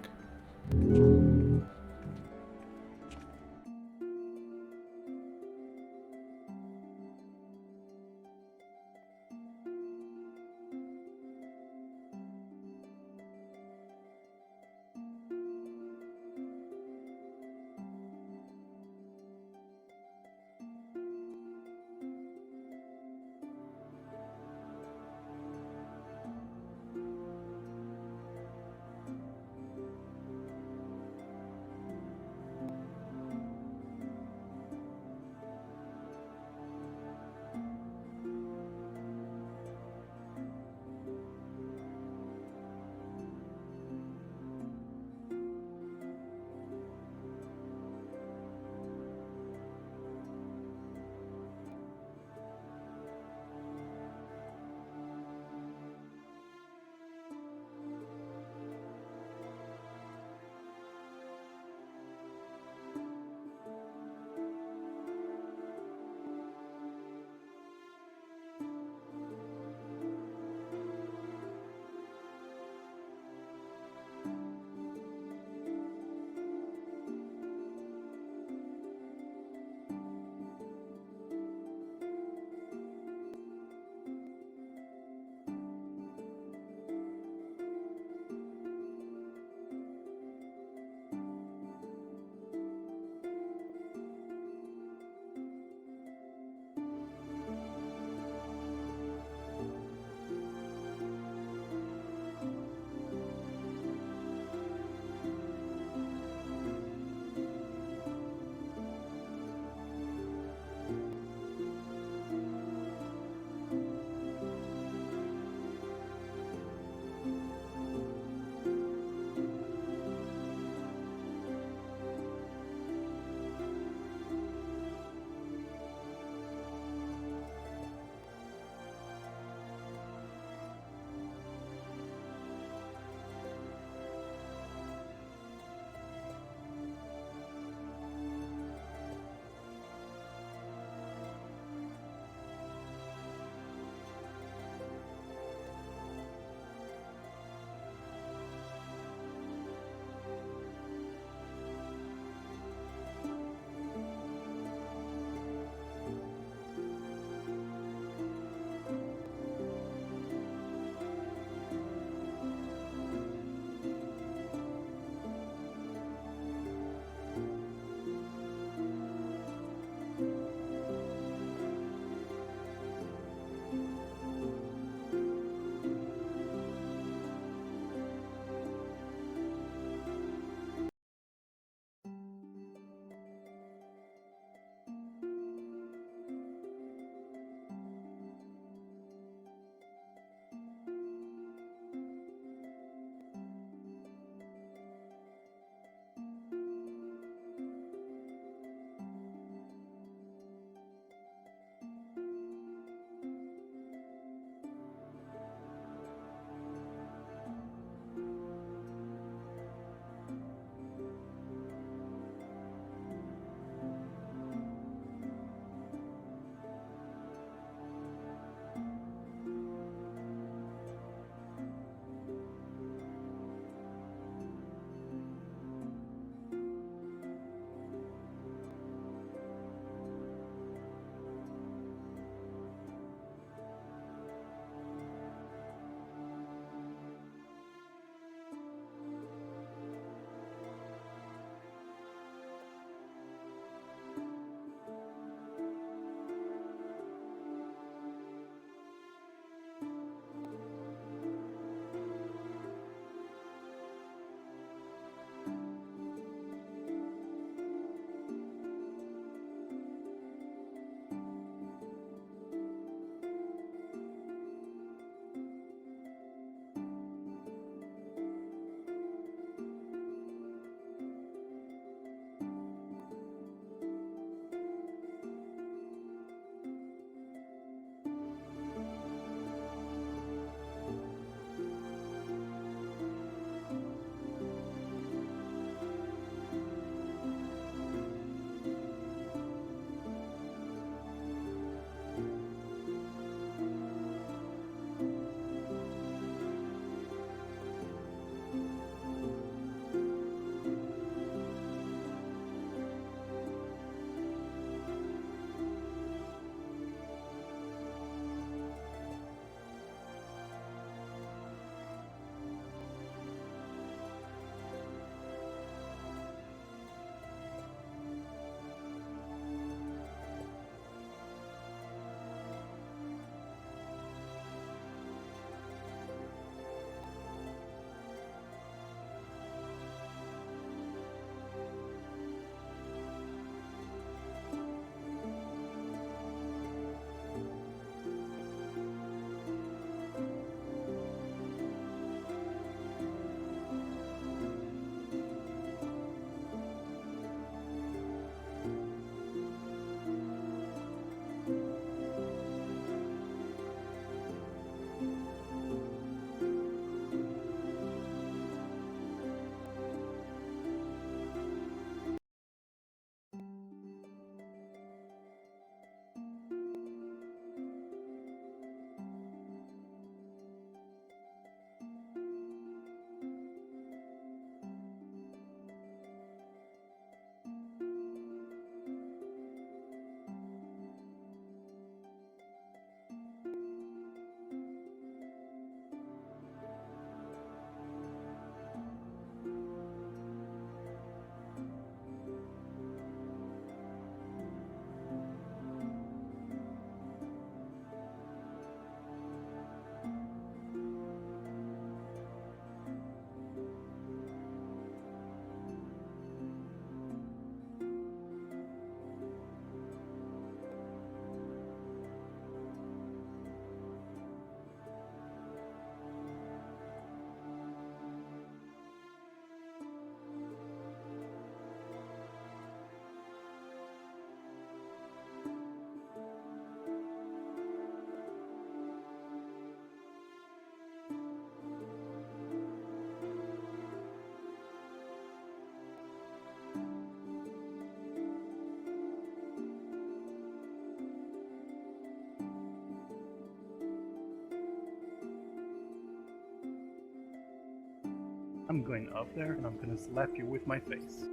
I'm going up there and I'm gonna slap you with my face.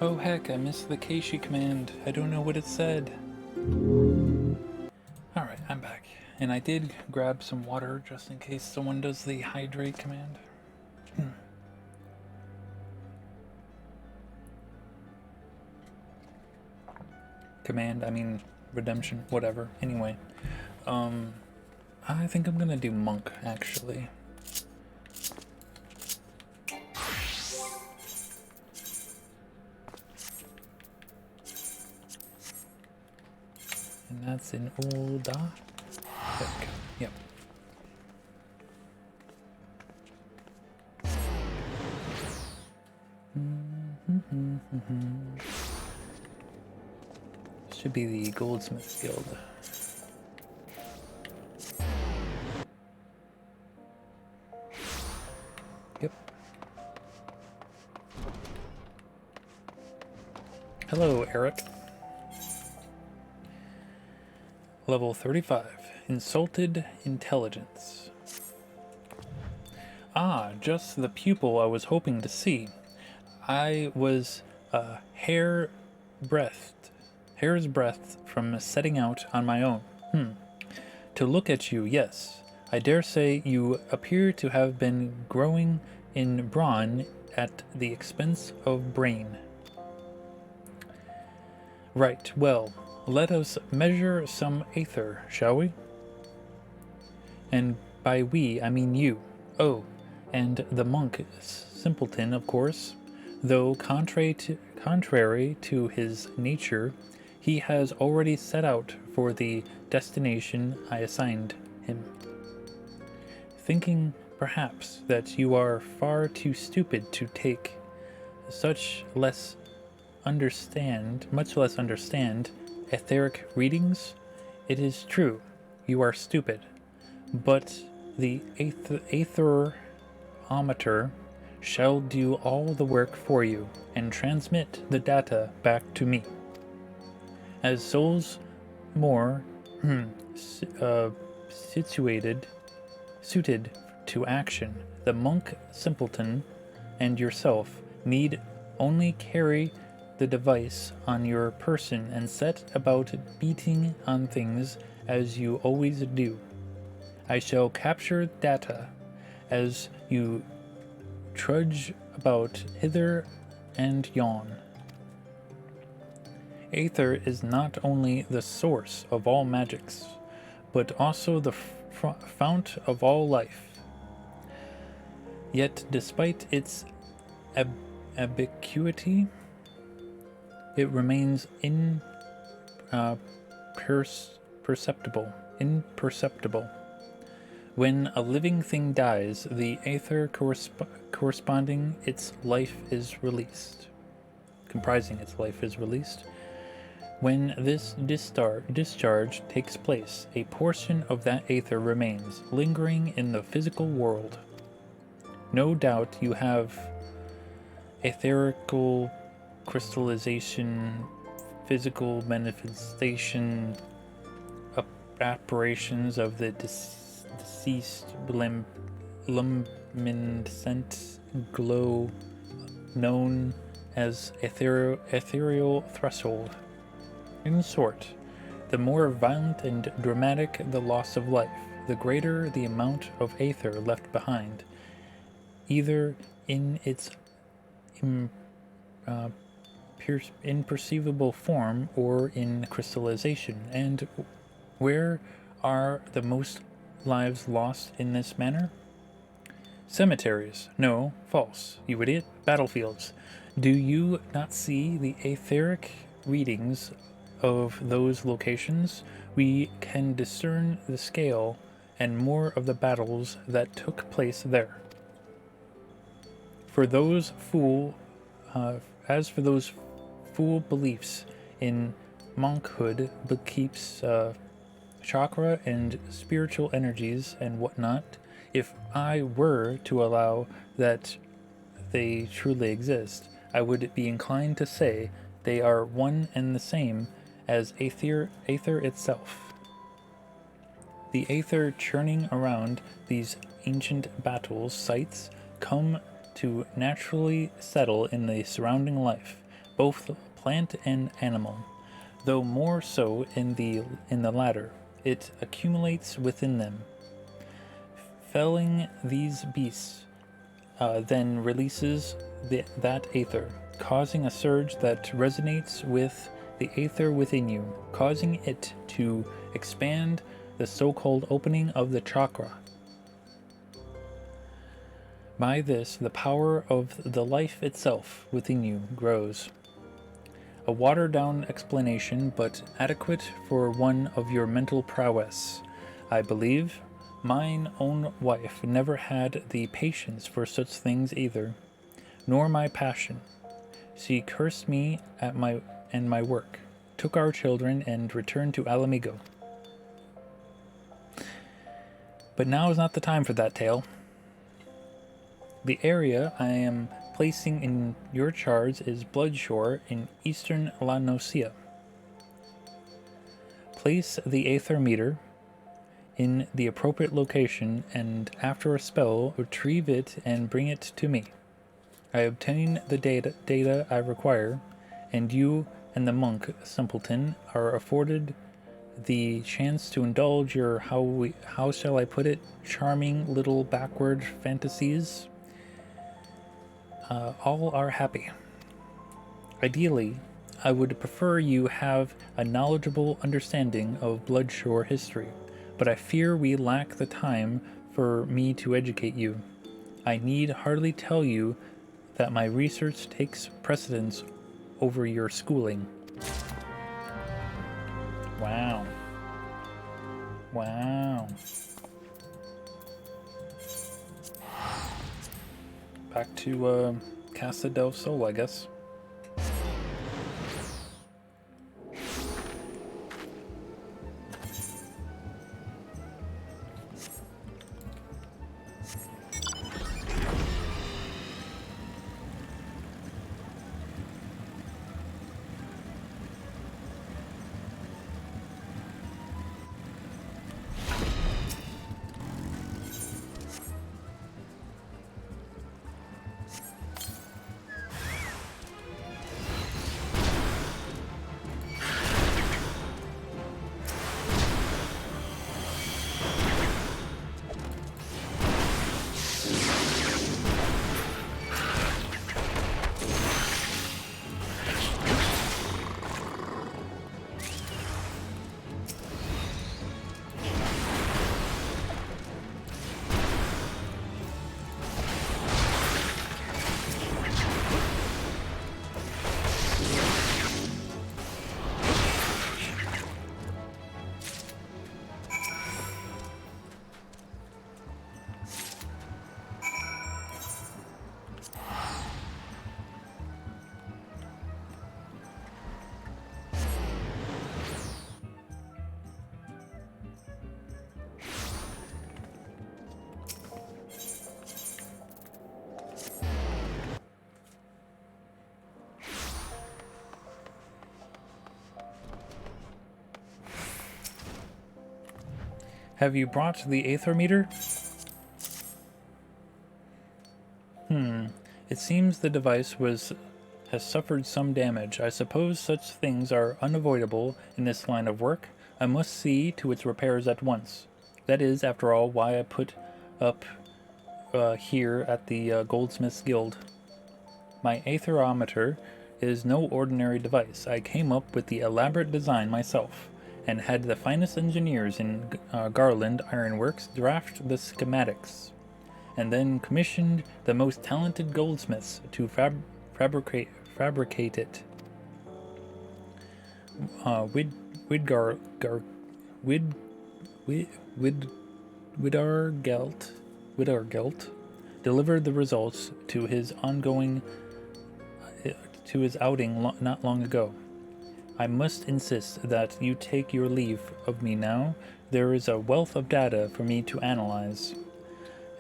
Oh heck, I missed the Keishi command. I don't know what it said. Alright, I'm back. And I did grab some water just in case someone does the hydrate command. Command, I mean redemption, whatever. Anyway, I think I'm gonna do monk, actually. And that's in Ulda. Yep. Should be the Goldsmith Guild. Yep. Hello, Eric. Level 35. Insulted Intelligence. Ah, just the pupil I was hoping to see. I was a hair's breadth from setting out on my own. To look at you, yes. I dare say you appear to have been growing in brawn at the expense of brain. Right, well, let us measure some aether, shall we? And by we, I mean you. Oh, and the monk simpleton, of course. Though contrary to his nature, he has already set out for the destination I assigned him. Thinking, perhaps, that you are far too stupid to take much less understand etheric readings, it is true, you are stupid. But the aetherometer shall do all the work for you and transmit the data back to me. As souls more suited to action, the monk simpleton and yourself need only carry the device on your person and set about beating on things as you always do. I shall capture data as you trudge about hither and yon. Aether is not only the source of all magics, but also the fount of all life. Yet, despite its ubiquity, it remains imperceptible. When a living thing dies, the aether corresponding its life is released. Comprising its life is released. When this discharge takes place, a portion of that aether remains, lingering in the physical world. No doubt you have etherical crystallization, physical manifestation, apparitions of the deceased luminescent glow known as ethereal threshold. In short, the more violent and dramatic the loss of life, the greater the amount of aether left behind, either in its imperceivable form or in crystallization. And where are the most lives lost in this manner? Cemeteries. No, false, you idiot. Battlefields. Do you not see the etheric readings of those locations? We can discern the scale and more of the battles that took place there. As for those fool beliefs in monkhood but keeps chakra and spiritual energies and whatnot. If I were to allow that they truly exist, I would be inclined to say they are one and the same as aether itself. The aether churning around these ancient battle sites come to naturally settle in the surrounding life, both plant and animal, though more so in the latter. It accumulates within them. Felling these beasts then releases that aether, causing a surge that resonates with the aether within you, causing it to expand the so-called opening of the chakra. By this, the power of the life itself within you grows. A watered-down explanation, but adequate for one of your mental prowess, I believe. Mine own wife never had the patience for such things either, nor my passion. She cursed me at my work, took our children, and returned to Alamigo. But now is not the time for that tale. The area I am placing in your charge is Bloodshore in eastern La Nocia. Place the aether meter in the appropriate location, and after a spell, retrieve it and bring it to me. I obtain the data I require, and you and the monk simpleton are afforded the chance to indulge your, how shall I put it, charming little backward fantasies. All are happy. Ideally, I would prefer you have a knowledgeable understanding of Bloodshore history, but I fear we lack the time for me to educate you. I need hardly tell you that my research takes precedence over your schooling. Wow. Wow. Back to Casa del Sol, I guess. Have you brought the aether meter? It seems the device has suffered some damage. I suppose such things are unavoidable in this line of work. I must see to its repairs at once. That is, after all, why I put up here at the Goldsmiths Guild. My aetherometer is no ordinary device. I came up with the elaborate design myself, and had the finest engineers in Garland Ironworks draft the schematics, and then commissioned the most talented goldsmiths to fabricate it. Widargelt delivered the results to his to his outing not long ago. I must insist that you take your leave of me now. There is a wealth of data for me to analyze,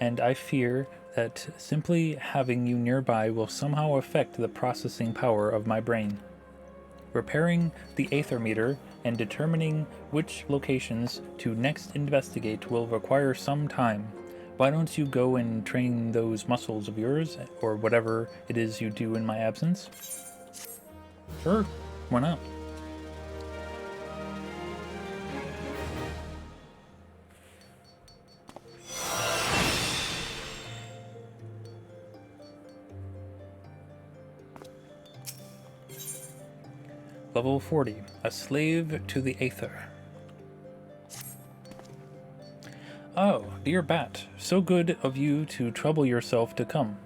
and I fear that simply having you nearby will somehow affect the processing power of my brain. Repairing the aether meter and determining which locations to next investigate will require some time. Why don't you go and train those muscles of yours, or whatever it is you do in my absence? Sure, why not? Level 40, a slave to the aether. Oh, dear Bat, so good of you to trouble yourself to come.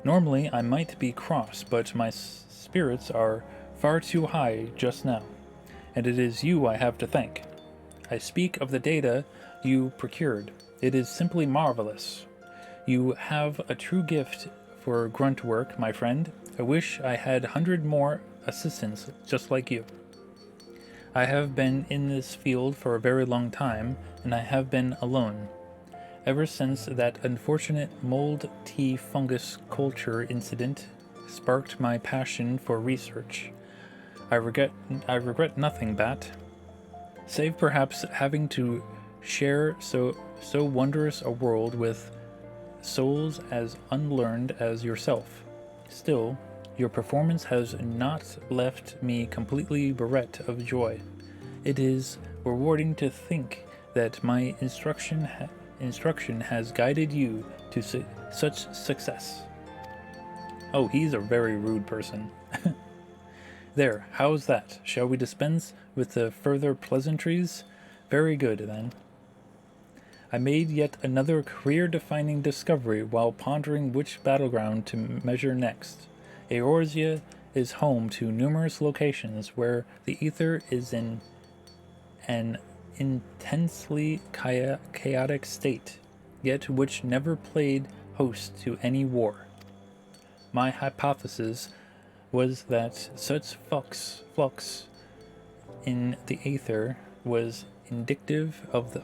Normally I might be cross, but my spirits are far too high just now, and it is you I have to thank. I speak of the data you procured. It is simply marvelous. You have a true gift for grunt work, my friend. I wish I had 100 more assistants just like you. I have been in this field for a very long time, and I have been alone. Ever since that unfortunate mold tea fungus culture incident sparked my passion for research. I regret nothing, Bat. Save perhaps having to share so wondrous a world with souls as unlearned as yourself. Still, your performance has not left me completely bereft of joy. It is rewarding to think that my instruction has guided you to such success. Oh, he's a very rude person. There, how's that? Shall we dispense with the further pleasantries? Very good, then. I made yet another career-defining discovery while pondering which battleground to measure next. Eorzea is home to numerous locations where the ether is in an intensely chaotic state, yet which never played host to any war. My hypothesis was that such flux in the aether was indicative of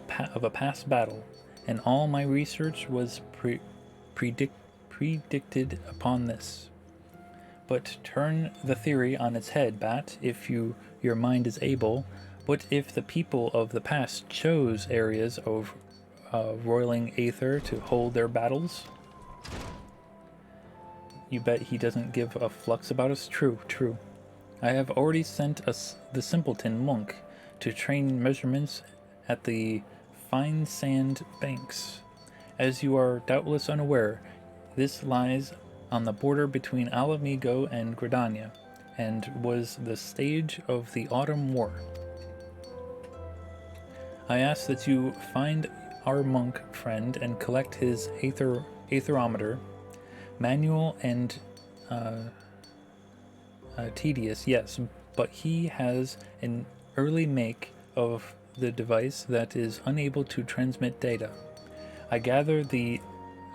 a past battle, and all my research was predicted upon this. But turn the theory on its head, Bat, if your mind is able. What if the people of the past chose areas of roiling aether to hold their battles? You bet he doesn't give a flux about us? True. I have already sent the simpleton monk to train measurements at the fine sand banks. As you are doubtless unaware, this lies on the border between Alamigo and Gridania, and was the stage of the Autumn War. I ask that you find our monk friend and collect his aetherometer. Manual and tedious, yes, but he has an early make of the device that is unable to transmit data. I gather the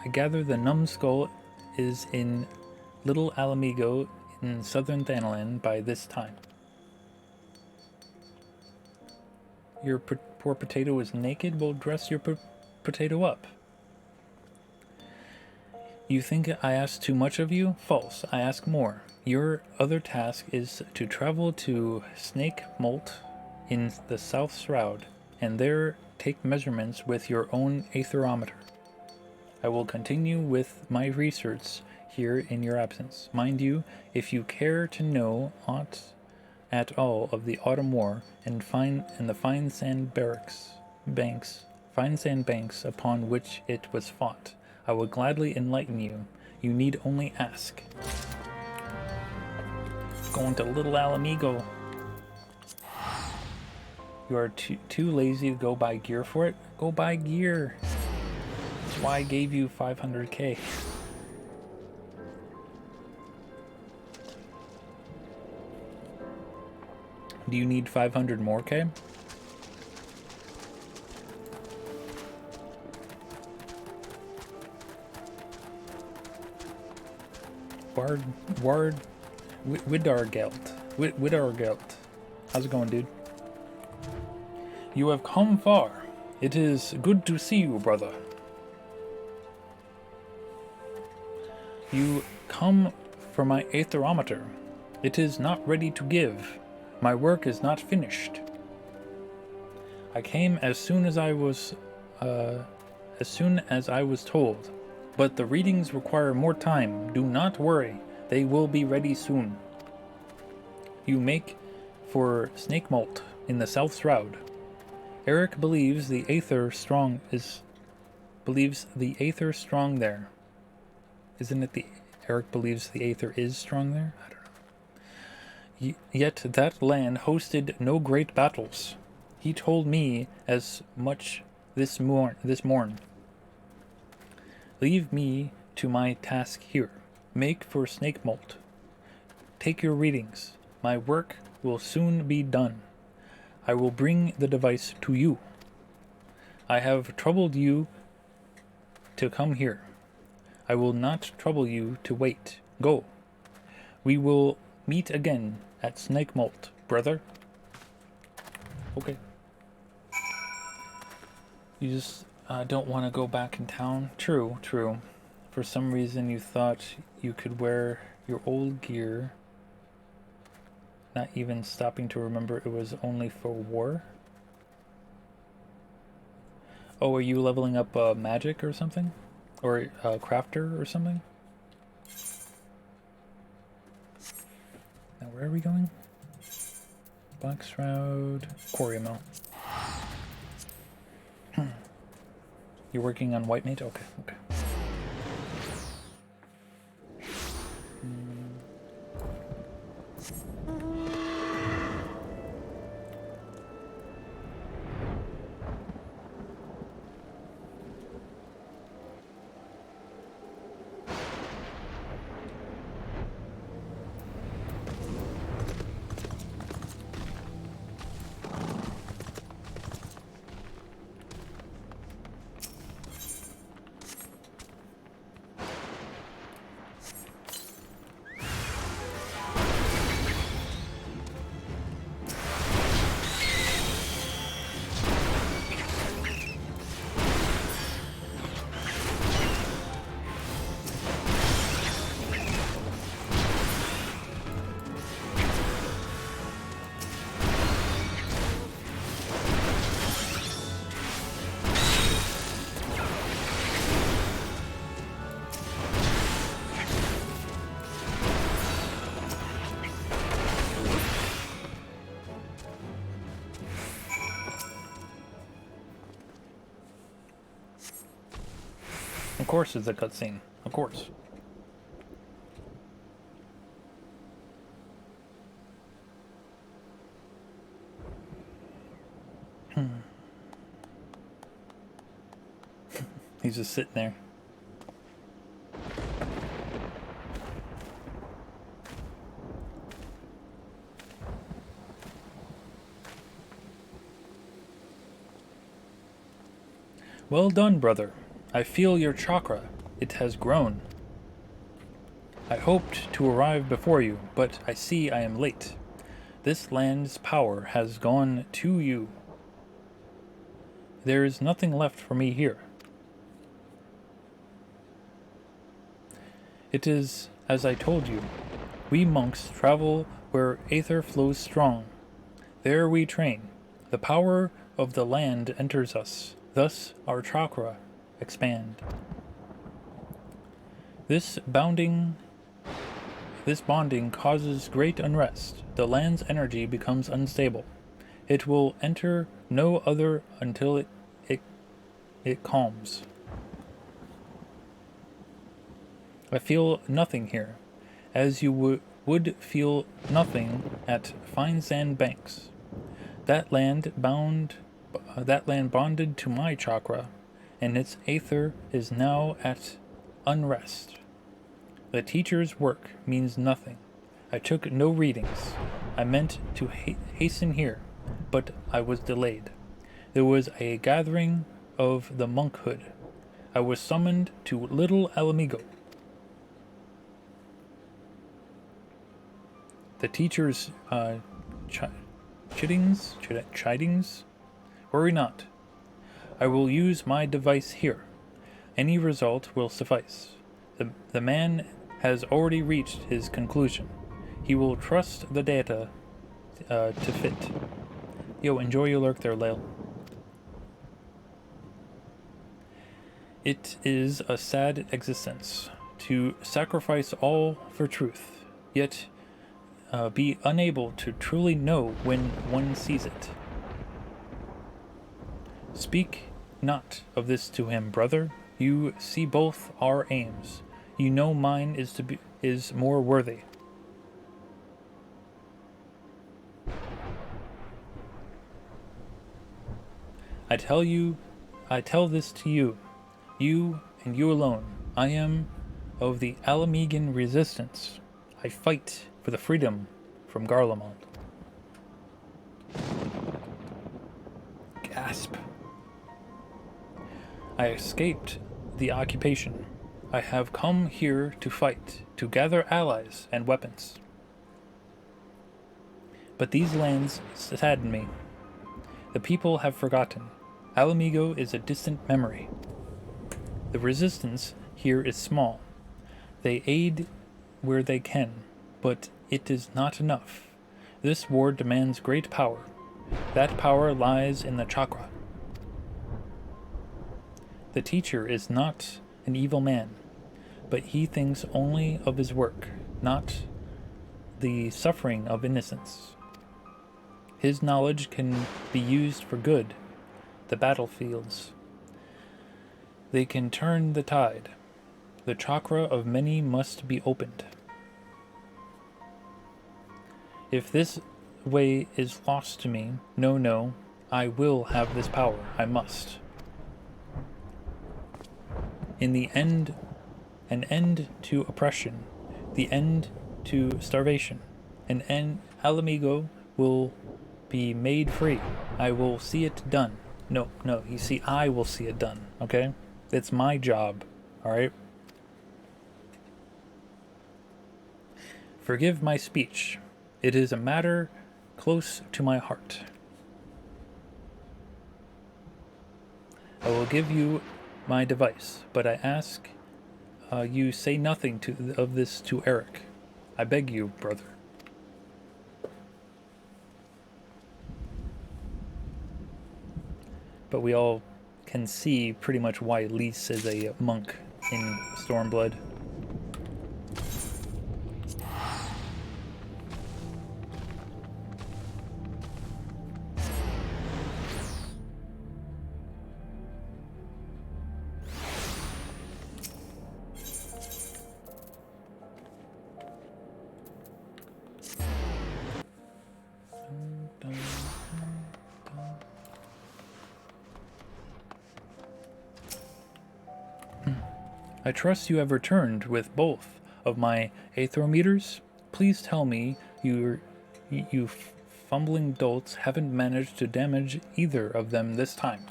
numbskull is in Little Alamigo in southern Thanalan by this time. Your poor potato is naked? Well, dress your potato up. You think I ask too much of you? False. I ask more. Your other task is to travel to Snake Molt in the South Shroud, and there take measurements with your own aetherometer. I will continue with my research here in your absence. Mind you, if you care to know aught at all of the Autumn War and the fine sand banks upon which it was fought, I will gladly enlighten you. You need only ask. Going to Little Alamigo. You are too lazy to go buy gear for it? Go buy gear. That's why I gave you 500k. Do you need 500 more K? Widargelt. How's it going, dude? You have come far. It is good to see you, brother. You come for my aetherometer. It is not ready to give. My work is not finished. I came as soon as I was told. But the readings require more time. Do not worry. They will be ready soon. You make for snake molt in the South Shroud. Eric believes the aether strong there. Isn't it Eric believes the aether is strong there? I don't know. Yet that land hosted no great battles. He told me as much this morn. Leave me to my task here. Make for snake molt. Take your readings. My work will soon be done. I will bring the device to you. I have troubled you to come here. I will not trouble you to wait. Go. We will meet again at Snake Molt, brother. Okay. You just don't want to go back in town? True. For some reason you thought you could wear your old gear, not even stopping to remember it was only for war? Oh, are you leveling up magic or something? Or crafter or something? Now where are we going? Black Shroud, Quarry Mill. You're working on White Mage? Okay. Of course it's a cutscene. Of course. He's just sitting there. Well done, brother. I feel your chakra. It has grown. I hoped to arrive before you, but I see I am late. This land's power has gone to you. There is nothing left for me here. It is as I told you. We monks travel where aether flows strong. There we train. The power of the land enters us. Thus our chakra expand. This bonding causes great unrest. The land's energy becomes unstable. It will enter no other until it calms. I feel nothing here, as you would feel nothing at fine sand banks. That land bonded to my chakra, and its aether is now at unrest. The teacher's work means nothing. I took no readings. I meant to hasten here, but I was delayed. There was a gathering of the monkhood. I was summoned to Little Alamigo. The teacher's chidings? Worry not. I will use my device here. Any result will suffice. The man has already reached his conclusion. He will trust the data to fit. Yo, enjoy your lurk there, Lael. It is a sad existence to sacrifice all for truth, yet be unable to truly know when one sees it. Speak not of this to him, brother. You see both our aims. You know mine is more worthy. I tell this to you, you and you alone. I am of the Alamegan resistance. I fight for the freedom from Garlemald. Gasp. I escaped the occupation. I have come here to fight, to gather allies and weapons. But these lands sadden me. The people have forgotten. Alamigo is a distant memory. The resistance here is small. They aid where they can, but it is not enough. This war demands great power. That power lies in the chakra. The teacher is not an evil man, but he thinks only of his work, not the suffering of innocence. His knowledge can be used for good. The battlefields. They can turn the tide. The chakra of many must be opened. If this way is lost to me, no, I will have this power. I must. In the end, an end to oppression, the end to starvation, an end, Alamigo will be made free. I will see it done. No, you see, I will see it done, okay? It's my job, alright? Forgive my speech. It is a matter close to my heart. I will give you my device, but I ask you say nothing of this to Eric. I beg you, brother. But we all can see pretty much why Lys is a monk in Stormblood. I trust you have returned with both of my aerometers. Please tell me you fumbling dolts haven't managed to damage either of them this time.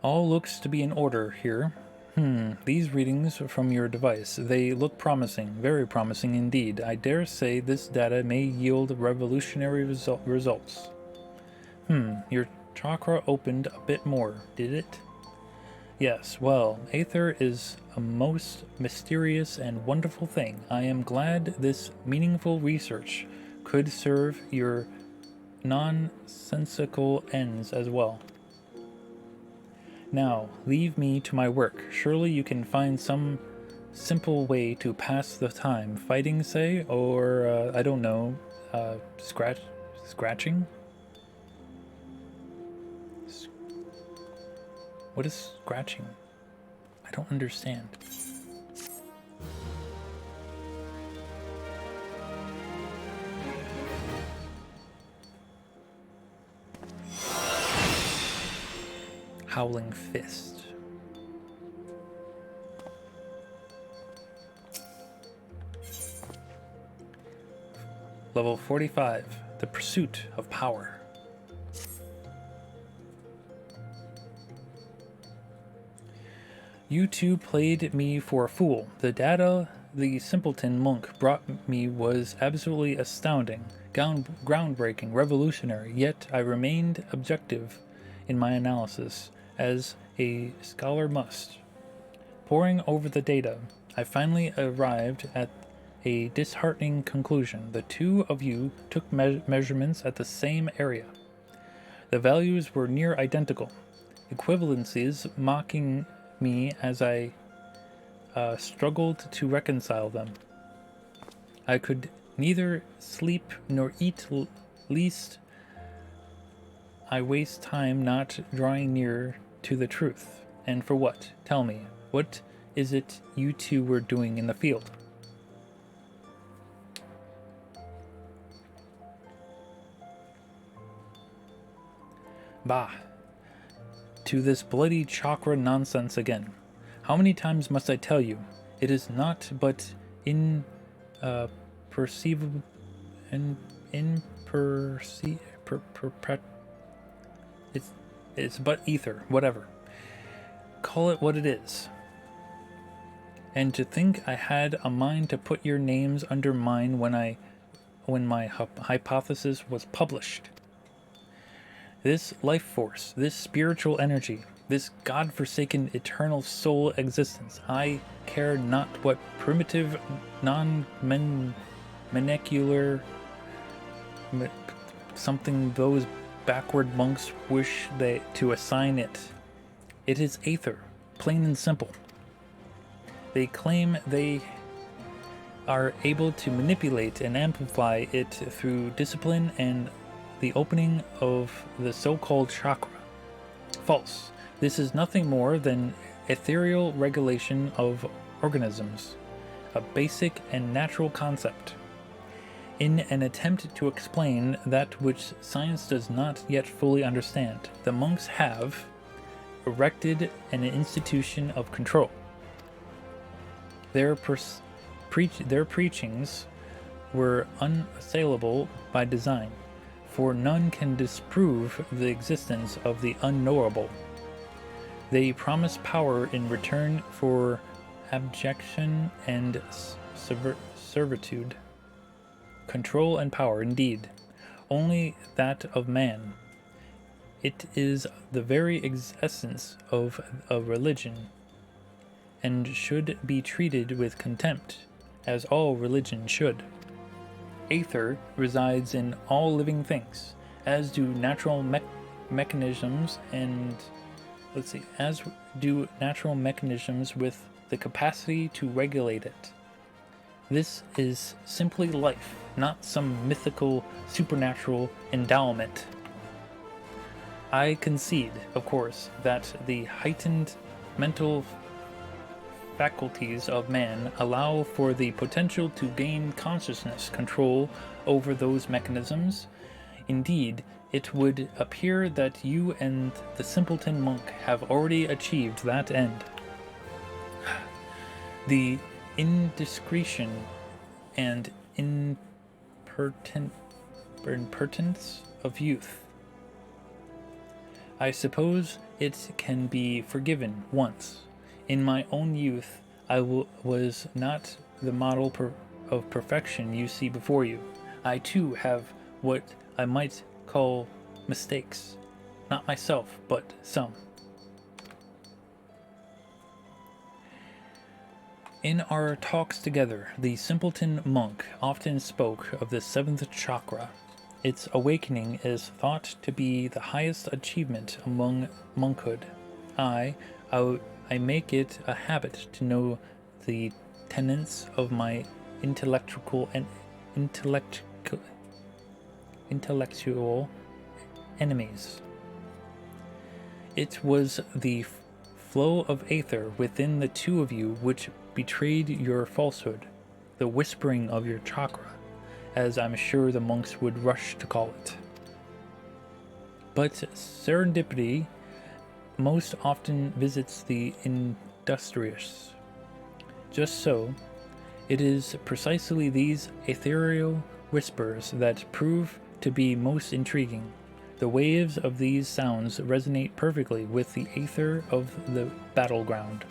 All looks to be in order here. These readings from your device, they look promising, very promising indeed. I dare say this data may yield revolutionary results. Your chakra opened a bit more, did it? Yes, well, Aether is a most mysterious and wonderful thing. I am glad this meaningful research could serve your nonsensical ends as well. Now, leave me to my work. Surely you can find some simple way to pass the time. Fighting, say? Or, I don't know, scratching? What is scratching? I don't understand. Howling Fist. Level 45. The Pursuit of Power. You two played me for a fool. The data the simpleton monk brought me was absolutely astounding, groundbreaking, revolutionary, yet I remained objective in my analysis, as a scholar must. Poring over the data, I finally arrived at a disheartening conclusion. The two of you took measurements at the same area. The values were near identical, equivalencies mocking me as I struggled to reconcile them. I could neither sleep nor eat, least I waste time not drawing near to the truth. And for what? Tell me, what is it you two were doing in the field? Bah! To this bloody chakra nonsense again. How many times must I tell you? It is not but perceivable and it's but ether, whatever. Call it what it is. And to think I had a mind to put your names under mine when my hypothesis was published. This life force, this spiritual energy, this God-forsaken eternal soul existence, I care not what primitive, non-molecular something those backward monks wish to assign it. It is aether, plain and simple. They claim they are able to manipulate and amplify it through discipline and the opening of the so-called chakra. False. This is nothing more than ethereal regulation of organisms, a basic and natural concept. In an attempt to explain that which science does not yet fully understand, the monks have erected an institution of control. Their preachings were unassailable by design, for none can disprove the existence of the unknowable. They promise power in return for abjection and servitude. Control and power, indeed, only that of man. It is the very essence of a religion, and should be treated with contempt, as all religion should. Aether resides in all living things, as do natural mechanisms with the capacity to regulate it. This is simply life, not some mythical, supernatural endowment. I concede, of course, that the heightened mental faculties of man allow for the potential to gain consciousness control over those mechanisms. Indeed, it would appear that you and the simpleton monk have already achieved that end. The indiscretion and impertinence of youth. I suppose it can be forgiven once. In my own youth, I was not the model of perfection you see before you. I too have what I might call mistakes. Not myself, but some. In our talks together, the simpleton monk often spoke of the seventh chakra. Its awakening is thought to be the highest achievement among monkhood. I make it a habit to know the tenets of my intellectual enemies. It was the flow of aether within the two of you which betrayed your falsehood, the whispering of your chakra, as I'm sure the monks would rush to call it. But serendipity most often visits the industrious. Just so, it is precisely these ethereal whispers that prove to be most intriguing. The waves of these sounds resonate perfectly with the aether of the battleground.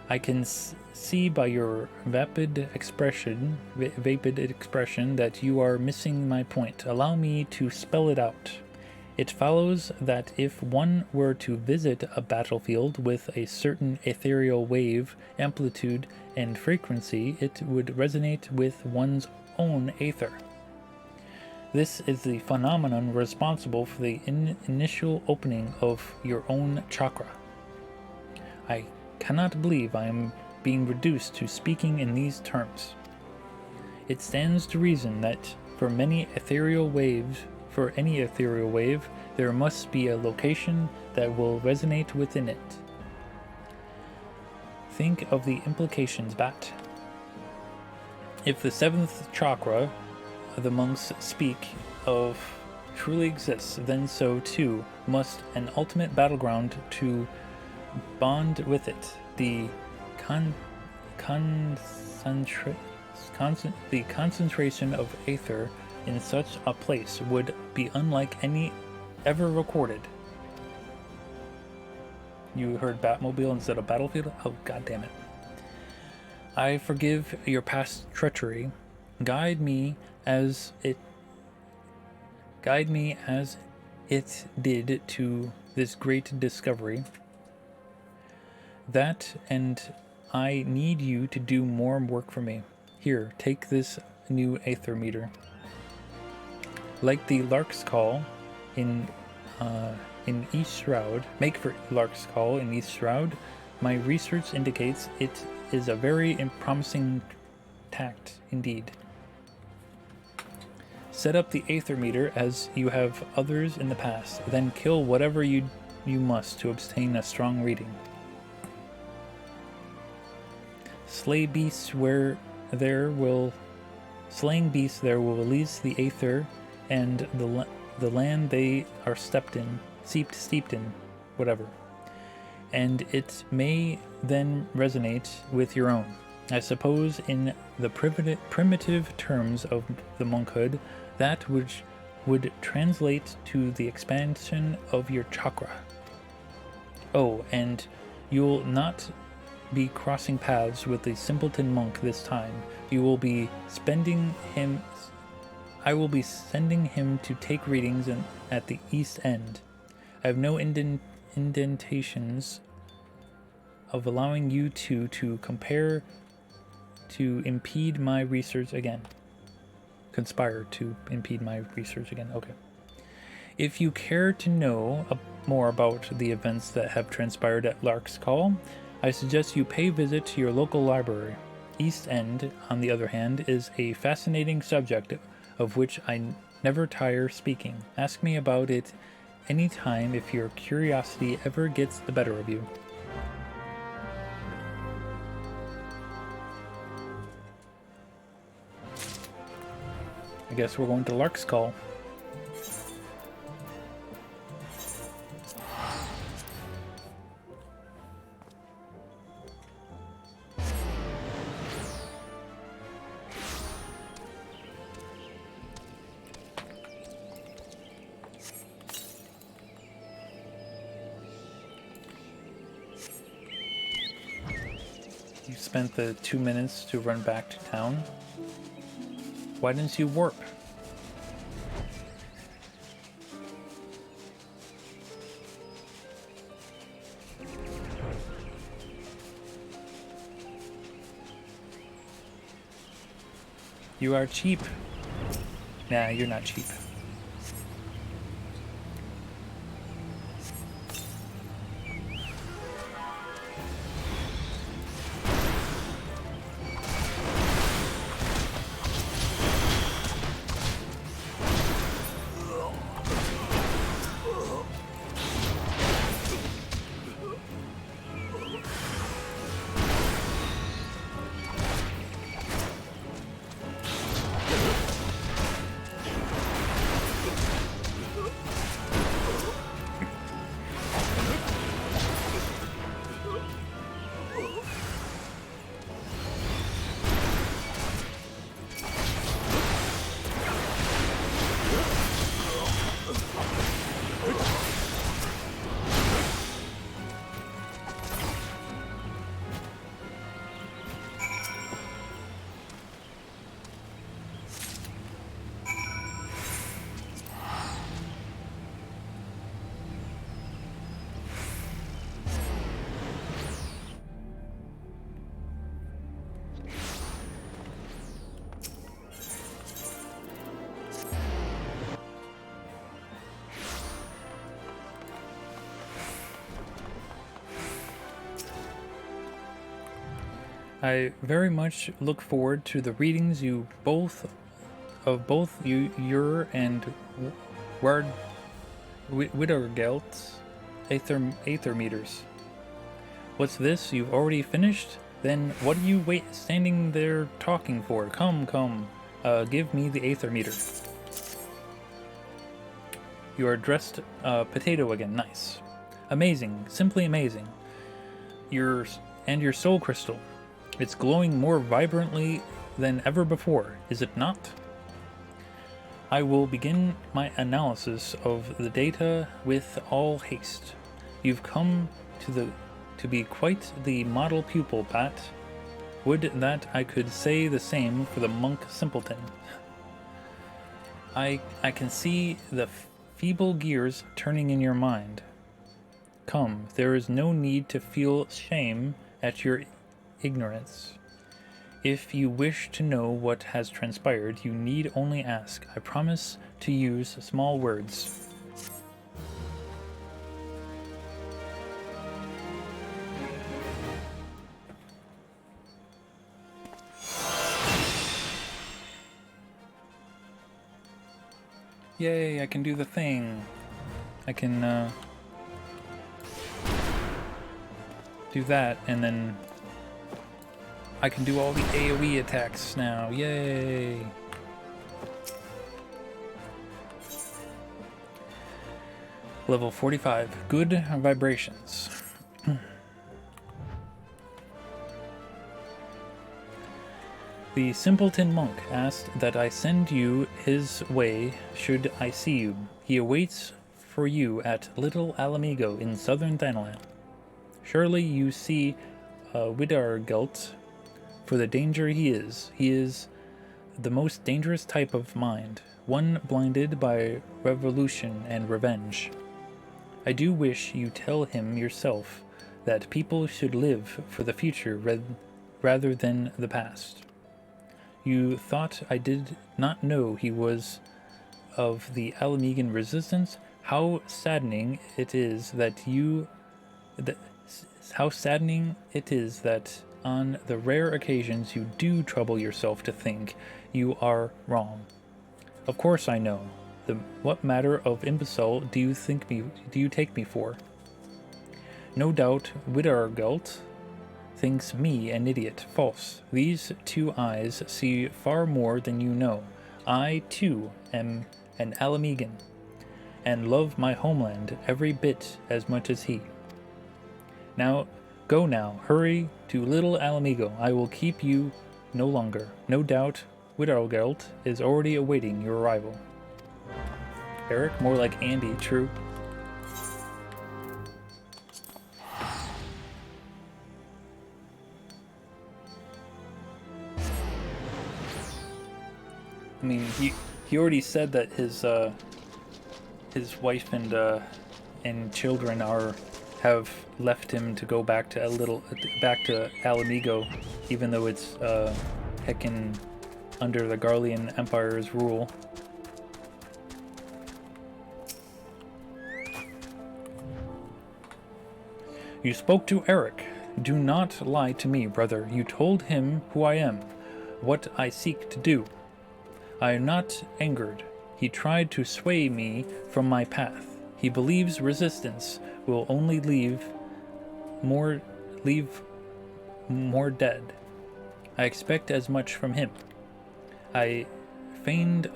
I can see by your vapid expression that you are missing my point. Allow me to spell it out. It follows that if one were to visit a battlefield with a certain ethereal wave, amplitude, and frequency, it would resonate with one's own aether. This is the phenomenon responsible for the initial opening of your own chakra. I cannot believe I am being reduced to speaking in these terms. It stands to reason that for any ethereal wave, there must be a location that will resonate within it. Think of the implications, Bat. If the 7th chakra the monks speak of truly exists, then so too must an ultimate battleground to bond with it. The concentration of aether in such a place would be unlike any ever recorded. You heard Batmobile instead of battlefield? Oh, god damn it. I forgive your past treachery. Guide me as it did to this great discovery. That, and I need you to do more work for me. Here, take this new aether meter. Like the Lark's Call in East Shroud, make for Lark's Call in East Shroud, my research indicates it is a very promising tact indeed. Set up the aether meter as you have others in the past, then kill whatever you must to obtain a strong reading. Slaying beasts there will release the aether and the land they are steeped in, whatever. And it may then resonate with your own. I suppose in the primitive terms of the monkhood, that which would translate to the expansion of your chakra. Oh, and you'll not be crossing paths with the simpleton monk this time. I will be sending him to take readings at the East End. I have no indentations of allowing you to compare to impede my research again. Conspire to impede my research again. Okay. If you care to know more about the events that have transpired at Lark's Call, I suggest you pay visit to your local library. East End, on the other hand, is a fascinating subject of which I never tire speaking. Ask me about it any time if your curiosity ever gets the better of you. I guess we're going to Lark's Call. You spent the 2 minutes to run back to town. Why didn't you warp? You are cheap. Nah, you're not cheap. I very much look forward to the readings you both of both your and Ward Widdergelt's aether meters. What's this? You've already finished? Then what are you standing there talking for? Come, come. Give me the aether meter. You are dressed potato again. Nice. Amazing. Simply amazing. Your soul crystal. It's glowing more vibrantly than ever before, is it not? I will begin my analysis of the data with all haste. You've come to be quite the model pupil, Bat. Would that I could say the same for the monk simpleton. I can see the feeble gears turning in your mind. Come, there is no need to feel shame at your ignorance. If you wish to know what has transpired, you need only ask. I promise to use small words. Yay, I can do the thing. I can, do that, and then I can do all the AoE attacks now. Yay! Level 45. Good vibrations. The simpleton monk asked that I send you his way should I see you. He awaits for you at Little Alamigo in southern Thanalan. Surely you see Widdergelt for the danger he is. He is the most dangerous type of mind, one blinded by revolution and revenge. I do wish you tell him yourself that people should live for the future rather than the past. You thought I did not know he was of the Alamigan resistance? How saddening it is that on the rare occasions you do trouble yourself to think you are wrong. Of course I know. What matter of imbecile do you take me for? No doubt Widdergelt thinks me an idiot. False. These two eyes see far more than you know. I, too, am an Alamigan, and love my homeland every bit as much as he. Now, go now. Hurry to Little Alamigo. I will keep you no longer. No doubt Widdergelt is already awaiting your arrival. Eric? More like Andy, true. I mean, he already said that his wife and children have left him to go back to Alamigo, even though it's heckin' under the Garlean Empire's rule. You spoke to Eric. Do not lie to me, brother. You told him who I am, what I seek to do. I am not angered. He tried to sway me from my path. He believes resistance will only leave more dead. I expect as much from him. I feigned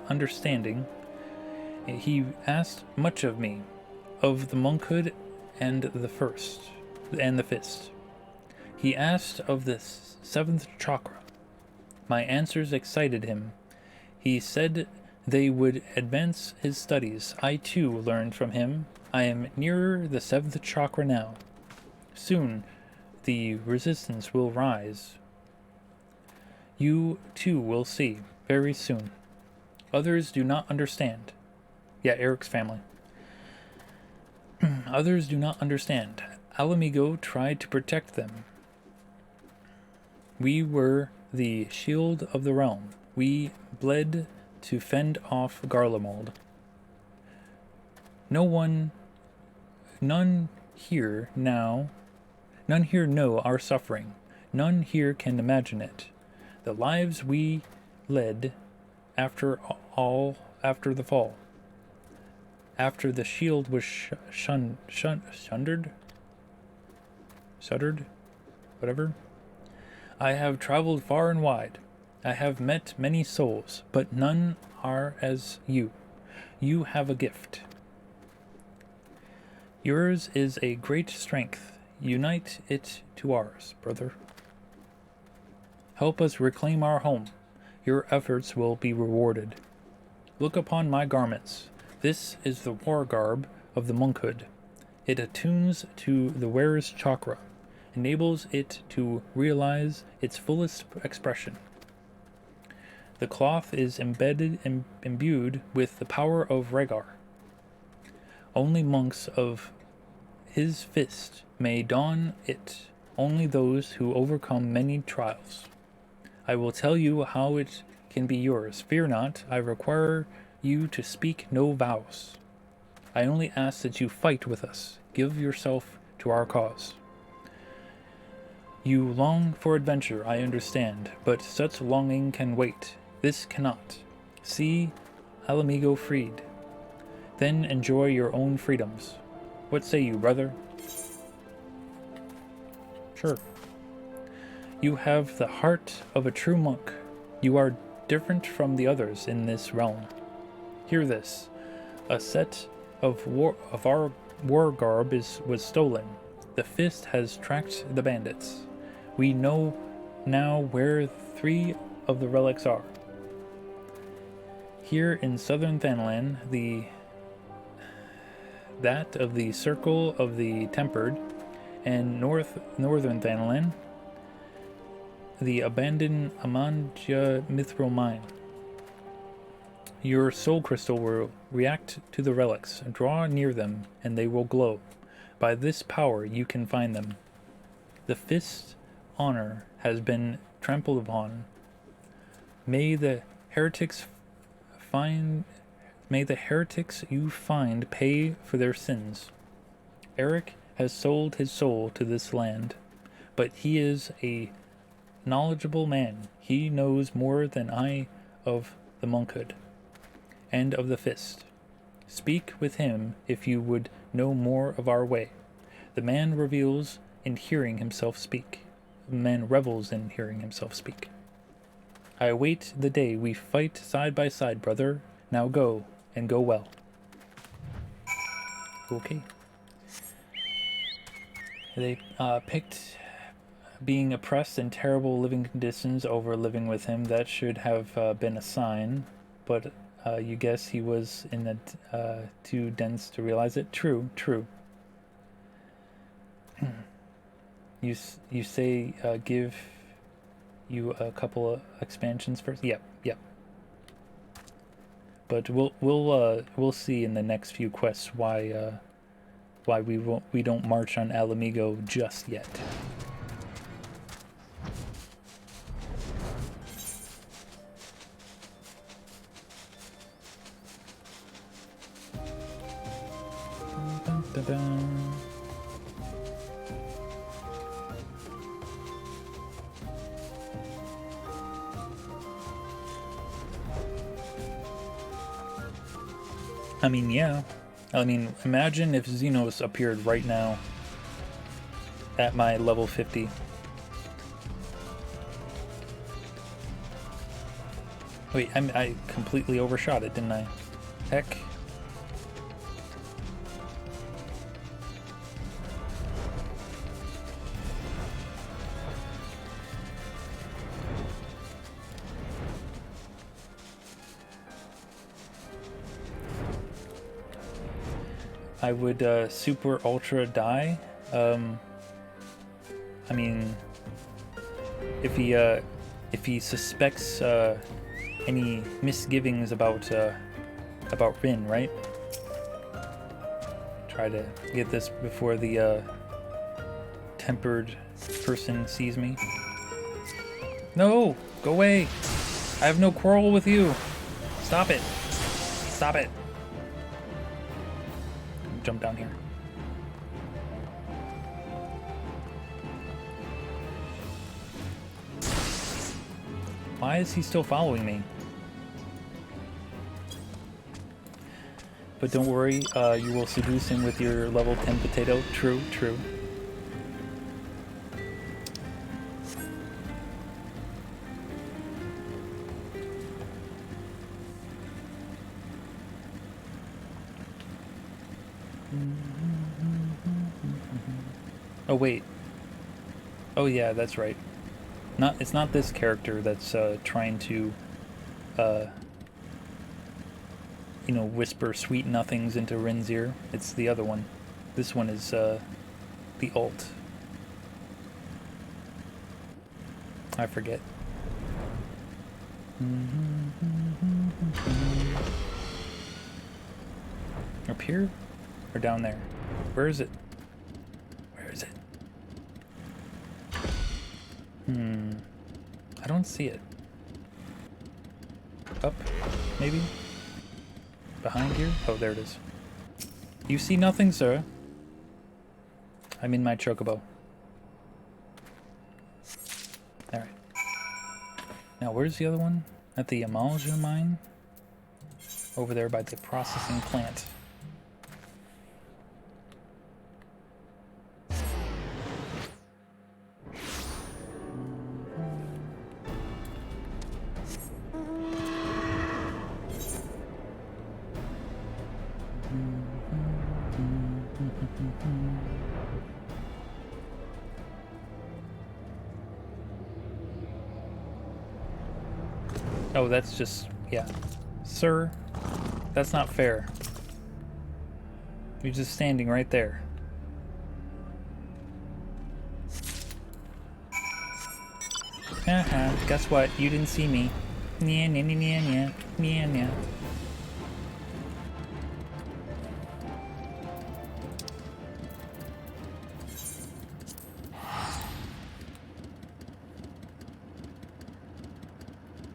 understanding. He asked much of me, of the monkhood and the fist. He asked of the seventh chakra. My answers excited him. He said they would advance his studies. I too learned from him. I am nearer the seventh chakra now. Soon the resistance will rise. You too will see, very soon. Others do not understand. Yeah, Eric's family. Others do not understand. Alamigo tried to protect them. We were the shield of the realm. We bled to fend off Garlemald. None here know our suffering. None here can imagine it. The lives we led after the fall. After the shield was shuddered, whatever. I have traveled far and wide. I have met many souls, but none are as you. You have a gift. Yours is a great strength. Unite it to ours, brother. Help us reclaim our home. Your efforts will be rewarded. Look upon my garments. This is the war garb of the monkhood. It attunes to the wearer's chakra, enables it to realize its fullest expression. The cloth is imbued with the power of Rhaegar. Only monks of his fist may don it, only those who overcome many trials. I will tell you how it can be yours. Fear not, I require you to speak no vows. I only ask that you fight with us. Give yourself to our cause. You long for adventure, I understand, but such longing can wait. This cannot. See Alamigo freed. Then enjoy your own freedoms. What say you, brother? Sure. You have the heart of a true monk. You are different from the others in this realm. Hear this. A set of our war garb was stolen. The fist has tracked the bandits. We know now where 3 of the relics are. Here in southern Thanalan, that of the Circle of the Tempered, and northern Thanalan, the abandoned Amantia Mithril Mine. Your soul crystal will react to the relics. Draw near them, and they will glow. By this power, you can find them. The fist's honor has been trampled upon. May the heretics you find pay for their sins. Eric has sold his soul to this land, but he is a knowledgeable man. He knows more than I of the monkhood and of the fist. Speak with him if you would know more of our way. The man reveals in hearing himself speak. The man revels in hearing himself speak. I await the day we fight side by side, brother. Now go, and go well. Okay. They picked being oppressed in terrible living conditions over living with him. That should have been a sign, but you guess he was in the too dense to realize it. True. You say give you a couple of expansions first. Yep. But we'll see in the next few quests why we don't march on Alamigo just yet. I mean, yeah. I mean, imagine if Xenos appeared right now at my level 50. Wait, I completely overshot it, didn't I? Heck. I would super ultra die. I mean, if he suspects any misgivings about Rin, right? Try to get this before the tempered person sees me. No, go away! I have no quarrel with you. Stop it! Stop it! Jump down here. Why is he still following me? But don't worry, you will seduce him with your level 10 potato. True, true. Oh wait. Oh yeah, that's right. It's not this character that's trying to you know, whisper sweet nothings into Rin's ear. It's the other one. This one is the alt. I forget. Up here? Or down there? Where is it? Where is it? I don't see it. Up, maybe? Behind here? Oh, there it is. You see nothing, sir? I'm in my chocobo. Alright. Now, where's the other one? At the Amalja mine? Over there by the processing plant. Oh, that's just, yeah. Sir, that's not fair. You're just standing right there. Haha, guess what? You didn't see me. Nya, nya, nya, nya, nya, nya, nya.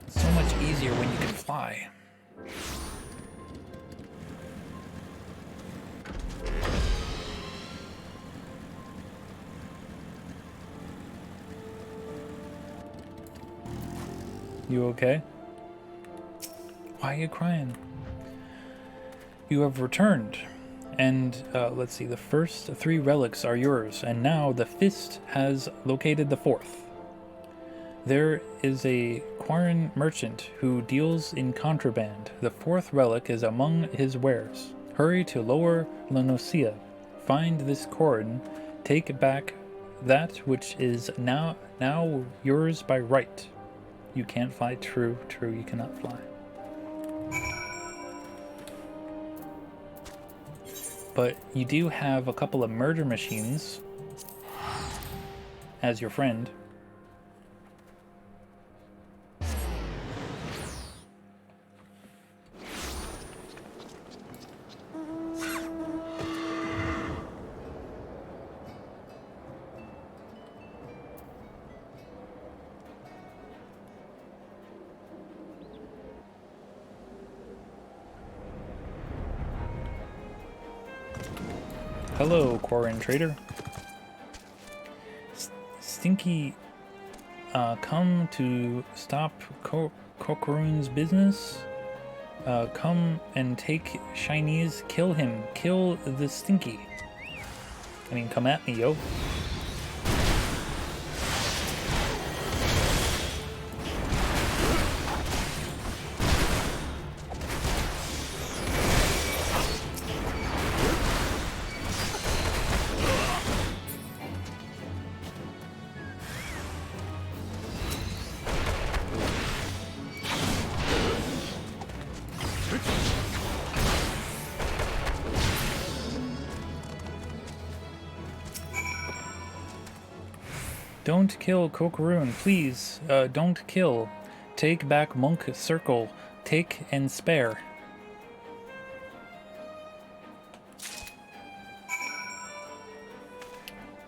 So much easier when you can fly. You okay? Why are you crying? You have returned. And, let's see, the first 3 relics are yours, and now the fist has located the 4th. There is a Quarren merchant who deals in contraband. The 4th relic is among his wares. Hurry to Lower Lanosia. Find this Quarren. Take back that which is now yours by right. You can't fly. True, true, you cannot fly. But you do have a couple of murder machines as your friend. Hello, Quarren Trader. Stinky, come to stop Kokorun's business? Come and take Chinese, kill him, kill the Stinky. I mean, come at me, yo. Don't kill Kokorun, please. Don't kill. Take back Monk Circle. Take and spare.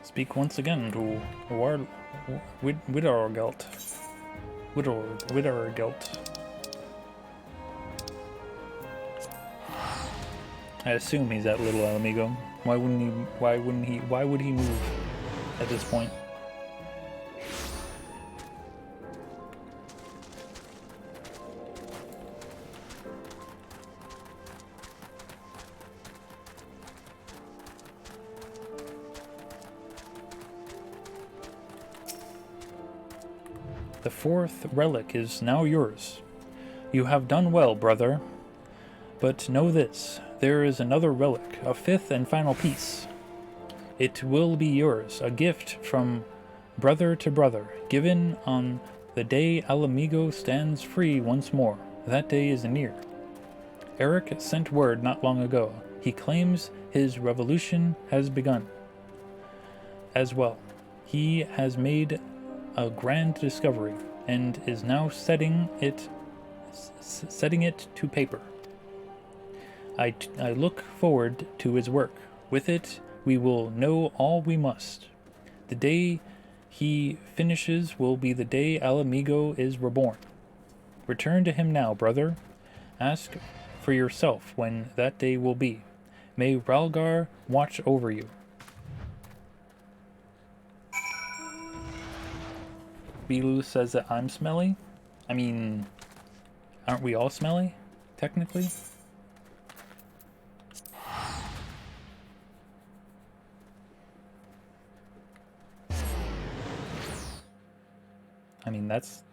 Speak once again to Widorgelt. Widorgelt. I assume he's at Little Amigo. Why would he move at this point? The 4th relic is now yours. You have done well, brother. But know this, there is another relic, a 5th and final piece. It will be yours, a gift from brother to brother, given on the day Alamigo stands free once more. That day is near. Eric sent word not long ago. He claims his revolution has begun. As well, he has made a grand discovery and is now setting it to paper. I look forward to his work. With it, we will know all we must. The day he finishes will be the day Alamigo is reborn. Return to him now, brother. Ask for yourself when that day will be. May Ralgar watch over you. Bilu says that I'm smelly. I mean, aren't we all smelly, technically? I mean, that's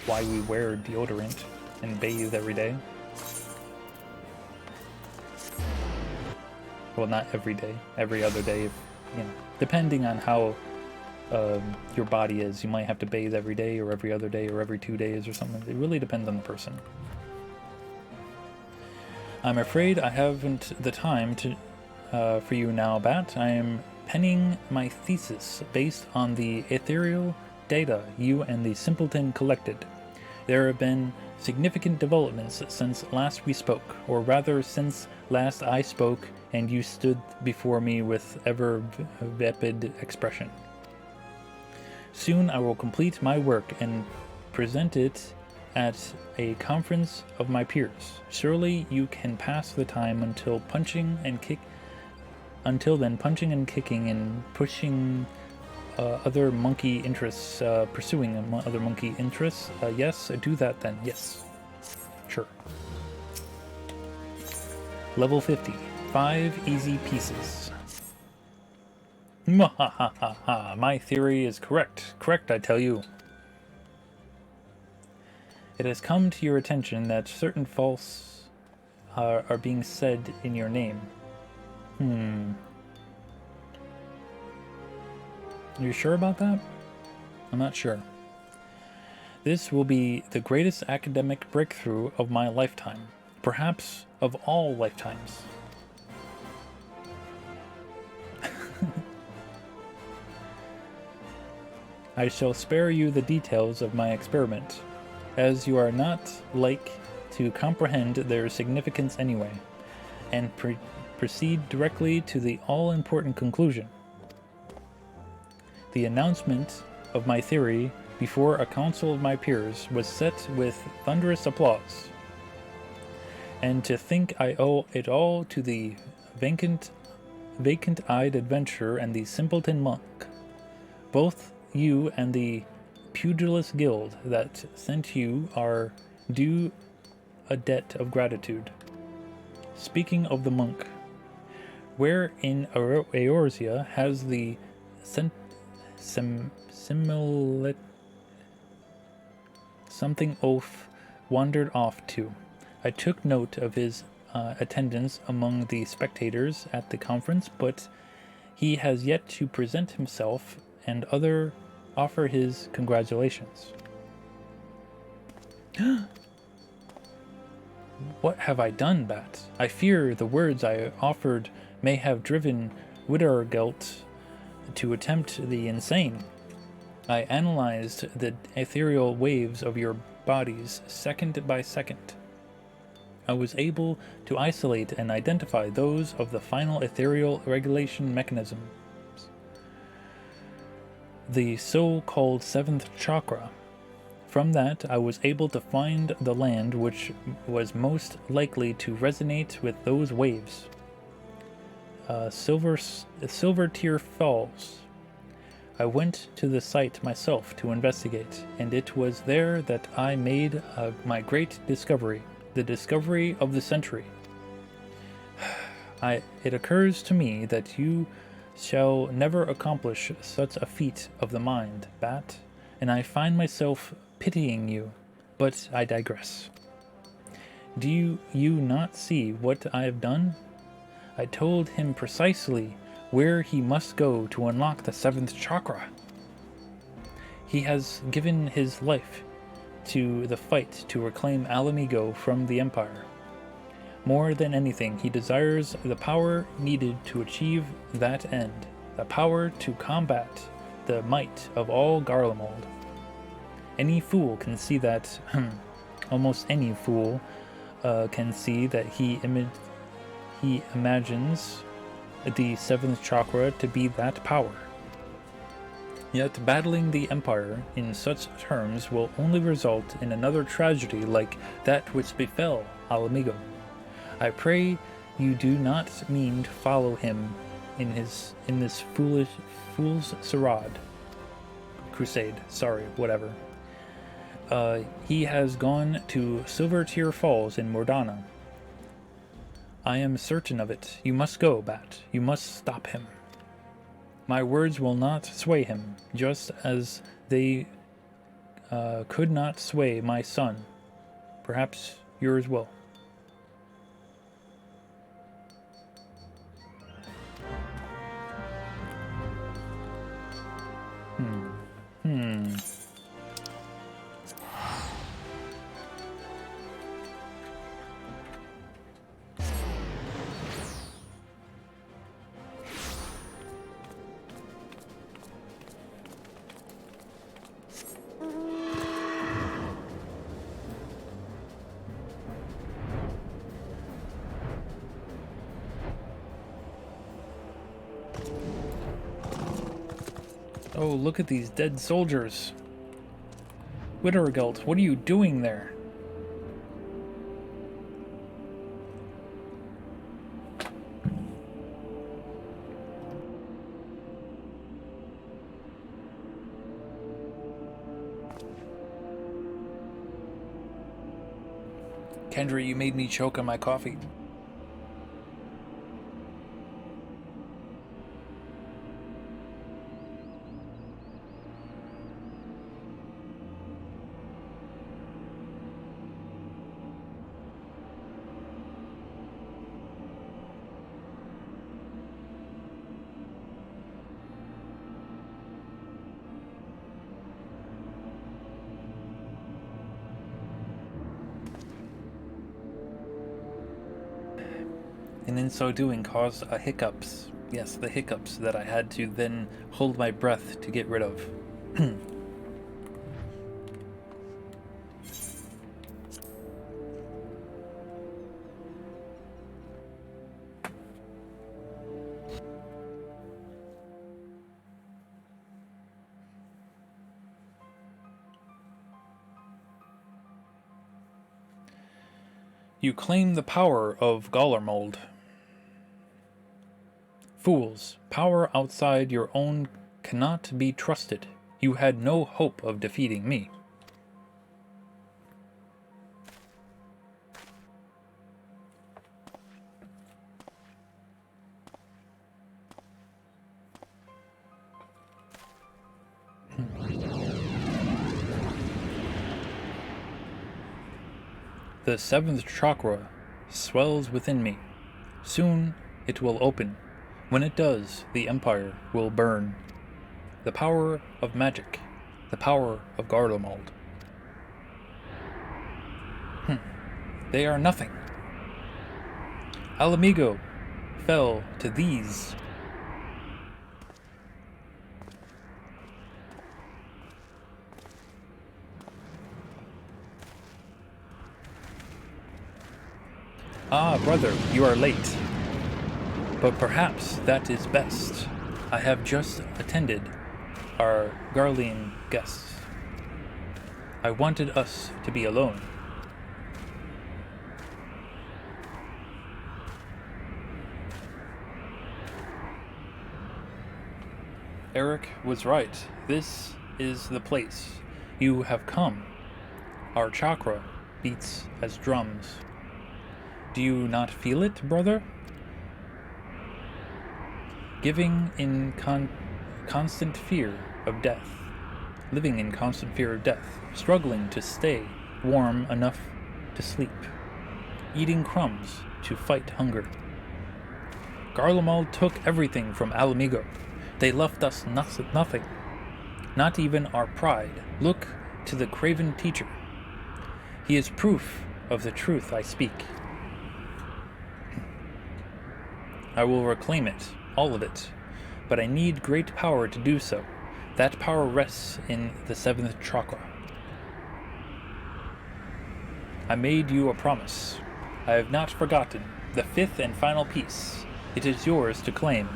why we wear deodorant and bathe every day. Well, not every day, every other day, if, you know, depending on how your body is. You might have to bathe every day or every other day or every 2 days or something. It really depends on the person. I'm afraid I haven't the time to for you now, Bat. I am penning my thesis based on the ethereal data you and the simpleton collected. There have been significant developments since last we spoke, or rather since last I spoke and you stood before me with ever vapid expression. Soon I will complete my work and present it at a conference of my peers. Surely you can pass the time until then punching and kicking and pushing other monkey interests, pursuing other monkey interests. Yes, do that then. Yes. Sure. Level 50. 5 easy pieces. Mwahahaha. My theory is correct. Correct, I tell you. It has come to your attention that certain false are being said in your name. Are you sure about that? I'm not sure. This will be the greatest academic breakthrough of my lifetime. Perhaps of all lifetimes. I shall spare you the details of my experiment, as you are not like to comprehend their significance anyway, and proceed directly to the all-important conclusion. The announcement of my theory before a council of my peers was set with thunderous applause. And to think I owe it all to the vacant-eyed adventurer and the simpleton monk. Both you and the pugilist guild that sent you are due a debt of gratitude. Speaking of the monk, where in Eorzea has the something oaf wandered off to? I took note of his attendance among the spectators at the conference, but he has yet to present himself and offer his congratulations. What have I done, Bat? I fear the words I offered may have driven Widdergelt to attempt the insane. I analyzed the ethereal waves of your bodies second by second. I was able to isolate and identify those of the final ethereal regulation mechanism, the so-called 7th chakra. From that, I was able to find the land which was most likely to resonate with those waves. Silver Tear Falls. I went to the site myself to investigate, and it was there that I made my great discovery, the discovery of the century. It occurs to me that you shall never accomplish such a feat of the mind, Bat, and I find myself pitying you, but I digress. Do you not see what I have done? I told him precisely where he must go to unlock the 7th chakra. He has given his life to the fight to reclaim Alamigo from the Empire. More than anything, he desires the power needed to achieve that end, the power to combat the might of all Garlemald. Any fool can see that, almost any fool can see that he imagines the 7th chakra to be that power. Yet battling the Empire in such terms will only result in another tragedy like that which befell Alamigo. I pray you do not mean to follow him in this fool's crusade. Sorry, whatever. He has gone to Silvertear Falls in Mordana. I am certain of it. You must go, Bat. You must stop him. My words will not sway him, just as they could not sway my son. Perhaps yours will. Oh, look at these dead soldiers. Wittergelt, what are you doing there? Kendra, you made me choke on my coffee. And in so doing caused a hiccups. Yes, the hiccups that I had to then hold my breath to get rid of. You claim the power of Gollermold. Fools, power outside your own cannot be trusted. You had no hope of defeating me. The 7th chakra swells within me. Soon it will open. When it does, the Empire will burn. The power of magic. The power of Garlemald. They are nothing. Alamigo fell to these. Ah, brother, you are late. But perhaps that is best. I have just attended our Garlean guests. I wanted us to be alone. Eric was right. This is the place. You have come. Our chakra beats as drums. Do you not feel it, brother? Giving in constant fear of death. living in constant fear of death, struggling to stay warm enough to sleep, eating crumbs to fight hunger. Garlemald took everything from Alamigo. They left us nothing, not even our pride. Look to the craven teacher. He is proof of the truth I speak. I will reclaim it, all of it, but I need great power to do so. That power rests in the 7th chakra. I made you a promise. I have not forgotten. The 5th and final piece. It is yours to claim,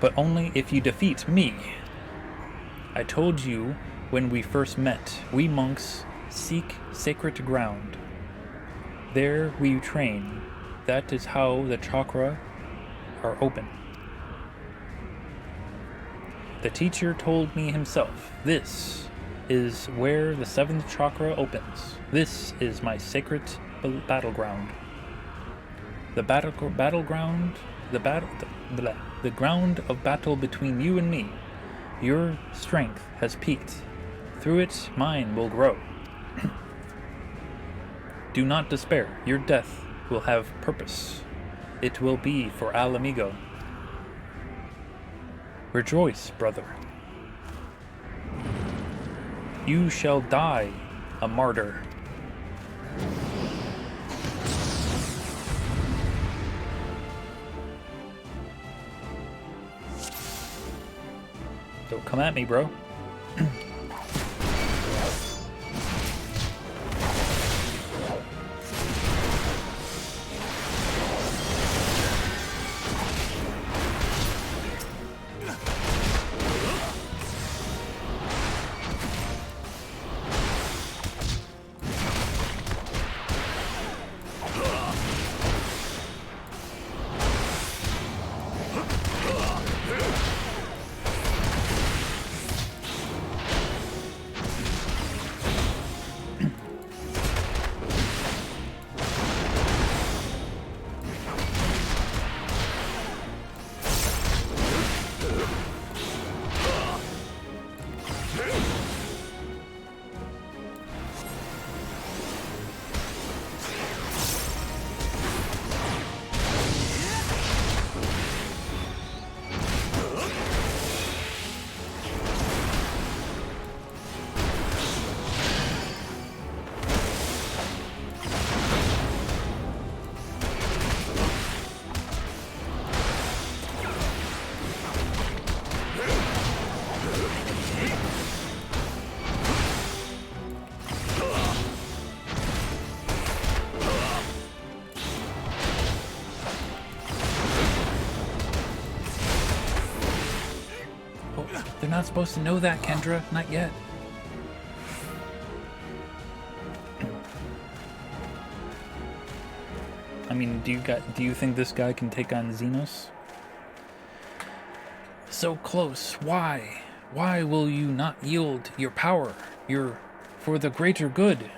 but only if you defeat me. I told you when we first met, we monks seek sacred ground. There we train. That is how the chakra are open. The teacher told me himself, this is where the 7th chakra opens. This is my sacred battleground. The battleground, the ground of battle between you and me. Your strength has peaked. Through it, mine will grow. Do not despair. Your death will have purpose. It will be for Alamigo. Rejoice, brother. You shall die a martyr. Don't come at me, bro. They're not supposed to know that, Kendra. Not yet. I mean, do you think this guy can take on Xenos? So close. Why? Why will you not yield your power? For the greater good.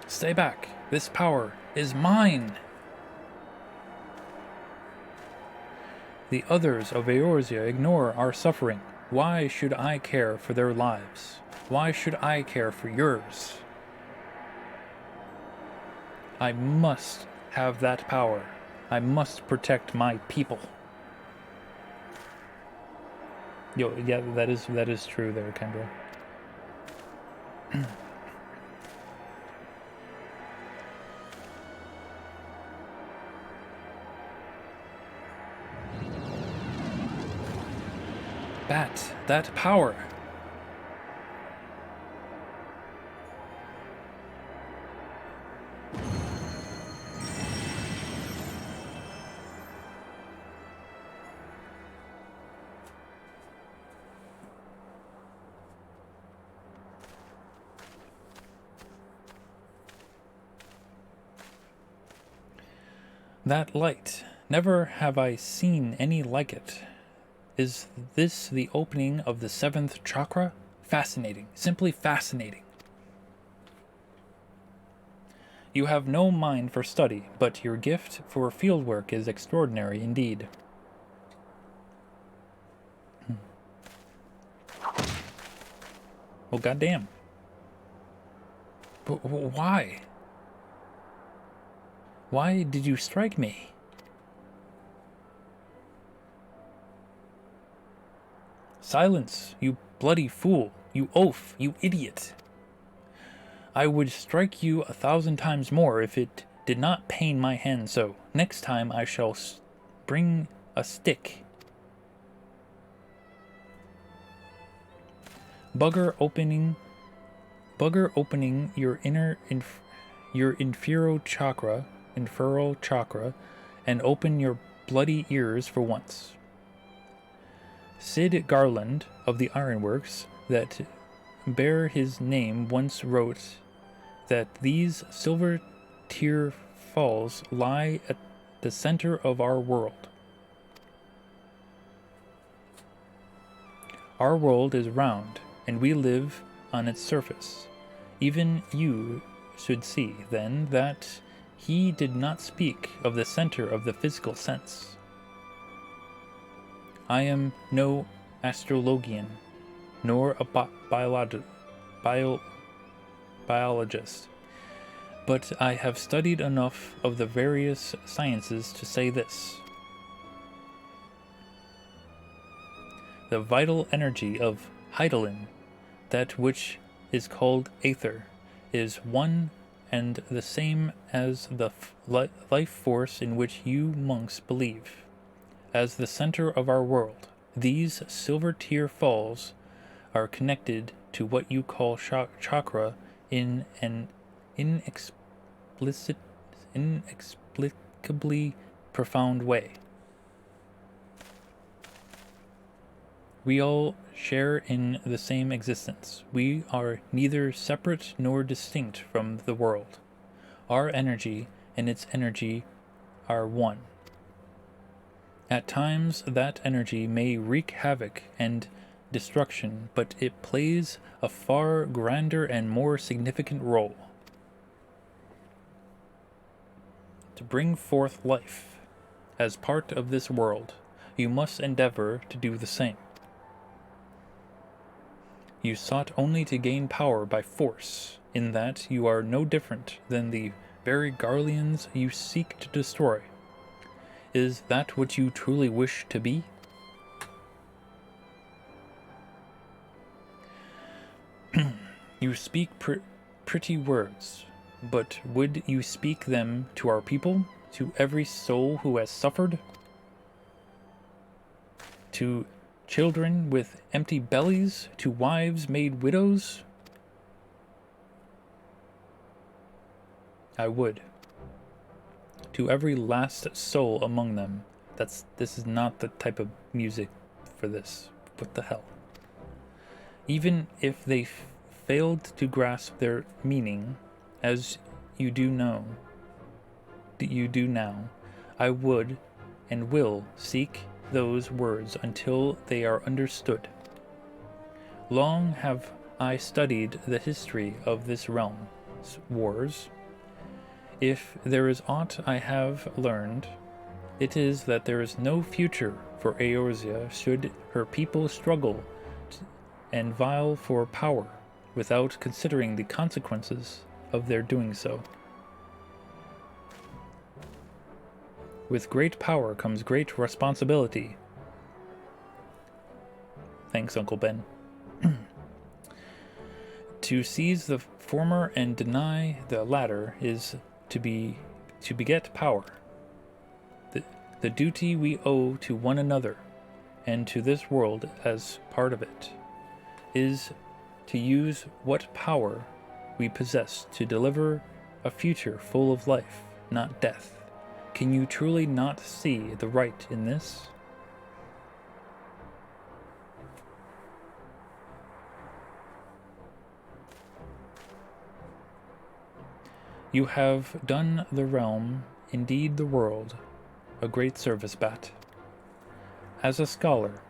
Stay back. This power is mine. The others of Eorzea ignore our suffering. Why should I care for their lives? Why should I care for yours? I must have that power. I must protect my people. Yo, yeah, that is true there, Kendra. Bat, that power. That light. Never have I seen any like it. Is this the opening of the 7th chakra? Fascinating. Simply fascinating. You have no mind for study, but your gift for fieldwork is extraordinary indeed. Well, goddamn. But why? Why did you strike me? Silence, you bloody fool, you oaf, you idiot. I would strike you 1,000 times more if it did not pain my hand so. Next time I shall bring a stick. Bugger opening your inferior chakra, and open your bloody ears for once. Sid Garland of the Ironworks that bear his name once wrote that these silver tear falls lie at the center of our world. Our world is round, and we live on its surface. Even you should see, then, that he did not speak of the center of the physical sense. I am no astrologian, nor a biologist, but I have studied enough of the various sciences to say this. The vital energy of Heidelin, that which is called aether, is one and the same as the life force in which you monks believe. As the center of our world, these silver tear falls are connected to what you call chakra in an inexplicably profound way. We all share in the same existence. We are neither separate nor distinct from the world. Our energy and its energy are one. At times, that energy may wreak havoc and destruction, but it plays a far grander and more significant role. To bring forth life as part of this world, you must endeavor to do the same. You sought only to gain power by force, in that you are no different than the very Garleans you seek to destroy. Is that what you truly wish to be? You speak pretty words, but would you speak them to our people, to every soul who has suffered? To children with empty bellies, to wives made widows? I would. To every last soul among them. This is not the type of music for this. What the hell? Even if they failed to grasp their meaning, as you do now, I would and will seek those words until they are understood. Long have I studied the history of this realm's wars. If there is aught I have learned, it is that there is no future for Eorzea should her people struggle and vie for power without considering the consequences of their doing so. With great power comes great responsibility. Thanks, Uncle Ben. To seize the former and deny the latter is to beget power. The duty we owe to one another and to this world as part of it is to use what power we possess to deliver a future full of life, not death. Can you truly not see the right in this? You have done the realm, indeed the world, a great service, Bat. As a scholar,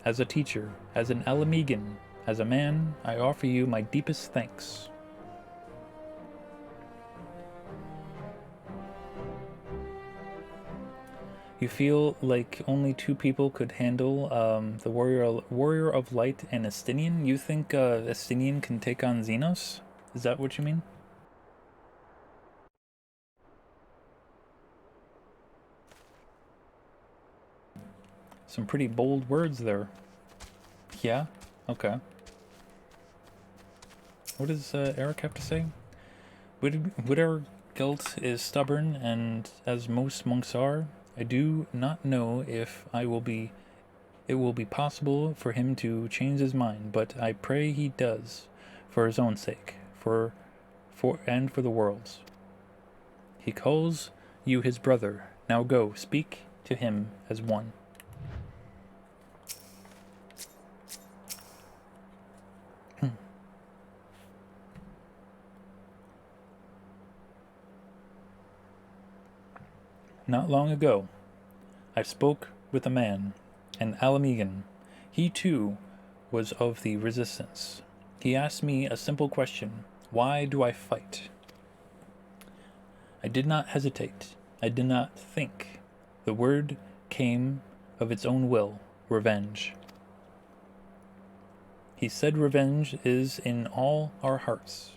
as a teacher, as an Alamegan, as a man, I offer you my deepest thanks. You feel like only two people could handle the warrior of light and Estinian? You think Estinian can take on Xenos? Is that what you mean? Some pretty bold words there. Yeah? Okay. What does Eric have to say? Widergelt is stubborn, and as most monks are, I do not know if it will be possible for him to change his mind, but I pray he does, for his own sake, and for the world's. He calls you his brother. Now go, speak to him as one. Not long ago, I spoke with a man, an Alamegan. He too was of the resistance. He asked me a simple question: why do I fight? I did not hesitate. I did not think. The word came of its own will: revenge. He said revenge is in all our hearts,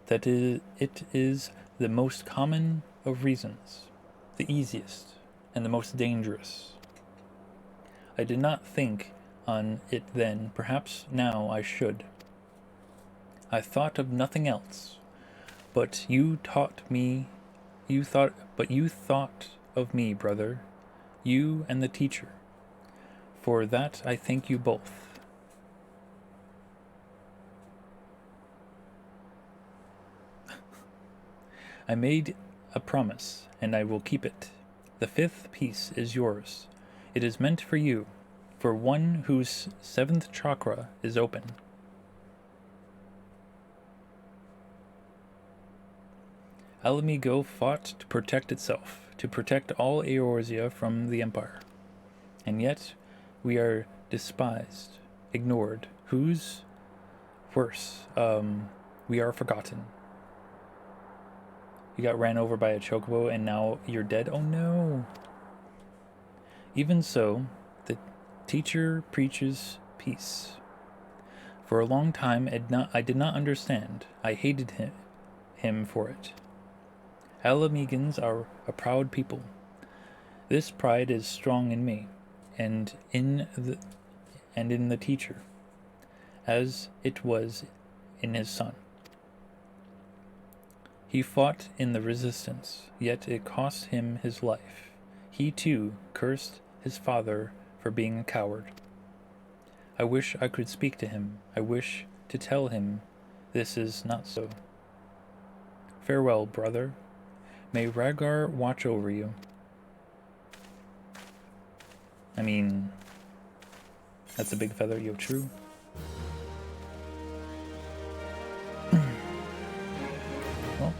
that it is the most common of reasons, the easiest, and the most dangerous. I did not think on it then, perhaps now I should. I thought of nothing else, but you thought of me, brother, you and the teacher. For that I thank you both. I made a promise, and I will keep it. The fifth piece is yours. It is meant for you, for one whose seventh chakra is open. Alamigo fought to protect itself, to protect all Eorzea from the Empire. And yet, we are despised, ignored. Who's worse? We are forgotten. You got ran over by a chocobo and now you're dead? Oh no! Even so, the teacher preaches peace. For a long time I did not understand. I hated him for it. Alamegans are a proud people. This pride is strong in me, and in the teacher, as it was in his son. He fought in the resistance, yet it cost him his life. He too cursed his father for being a coward. I wish I could speak to him. I wish to tell him this is not so. Farewell, brother. May Rhaegar watch over you. I mean, that's a big feather, yo, true. Well.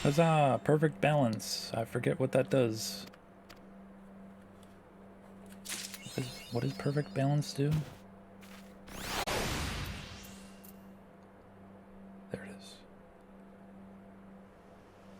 Huzzah! Perfect balance. I forget what that does. What does perfect balance do?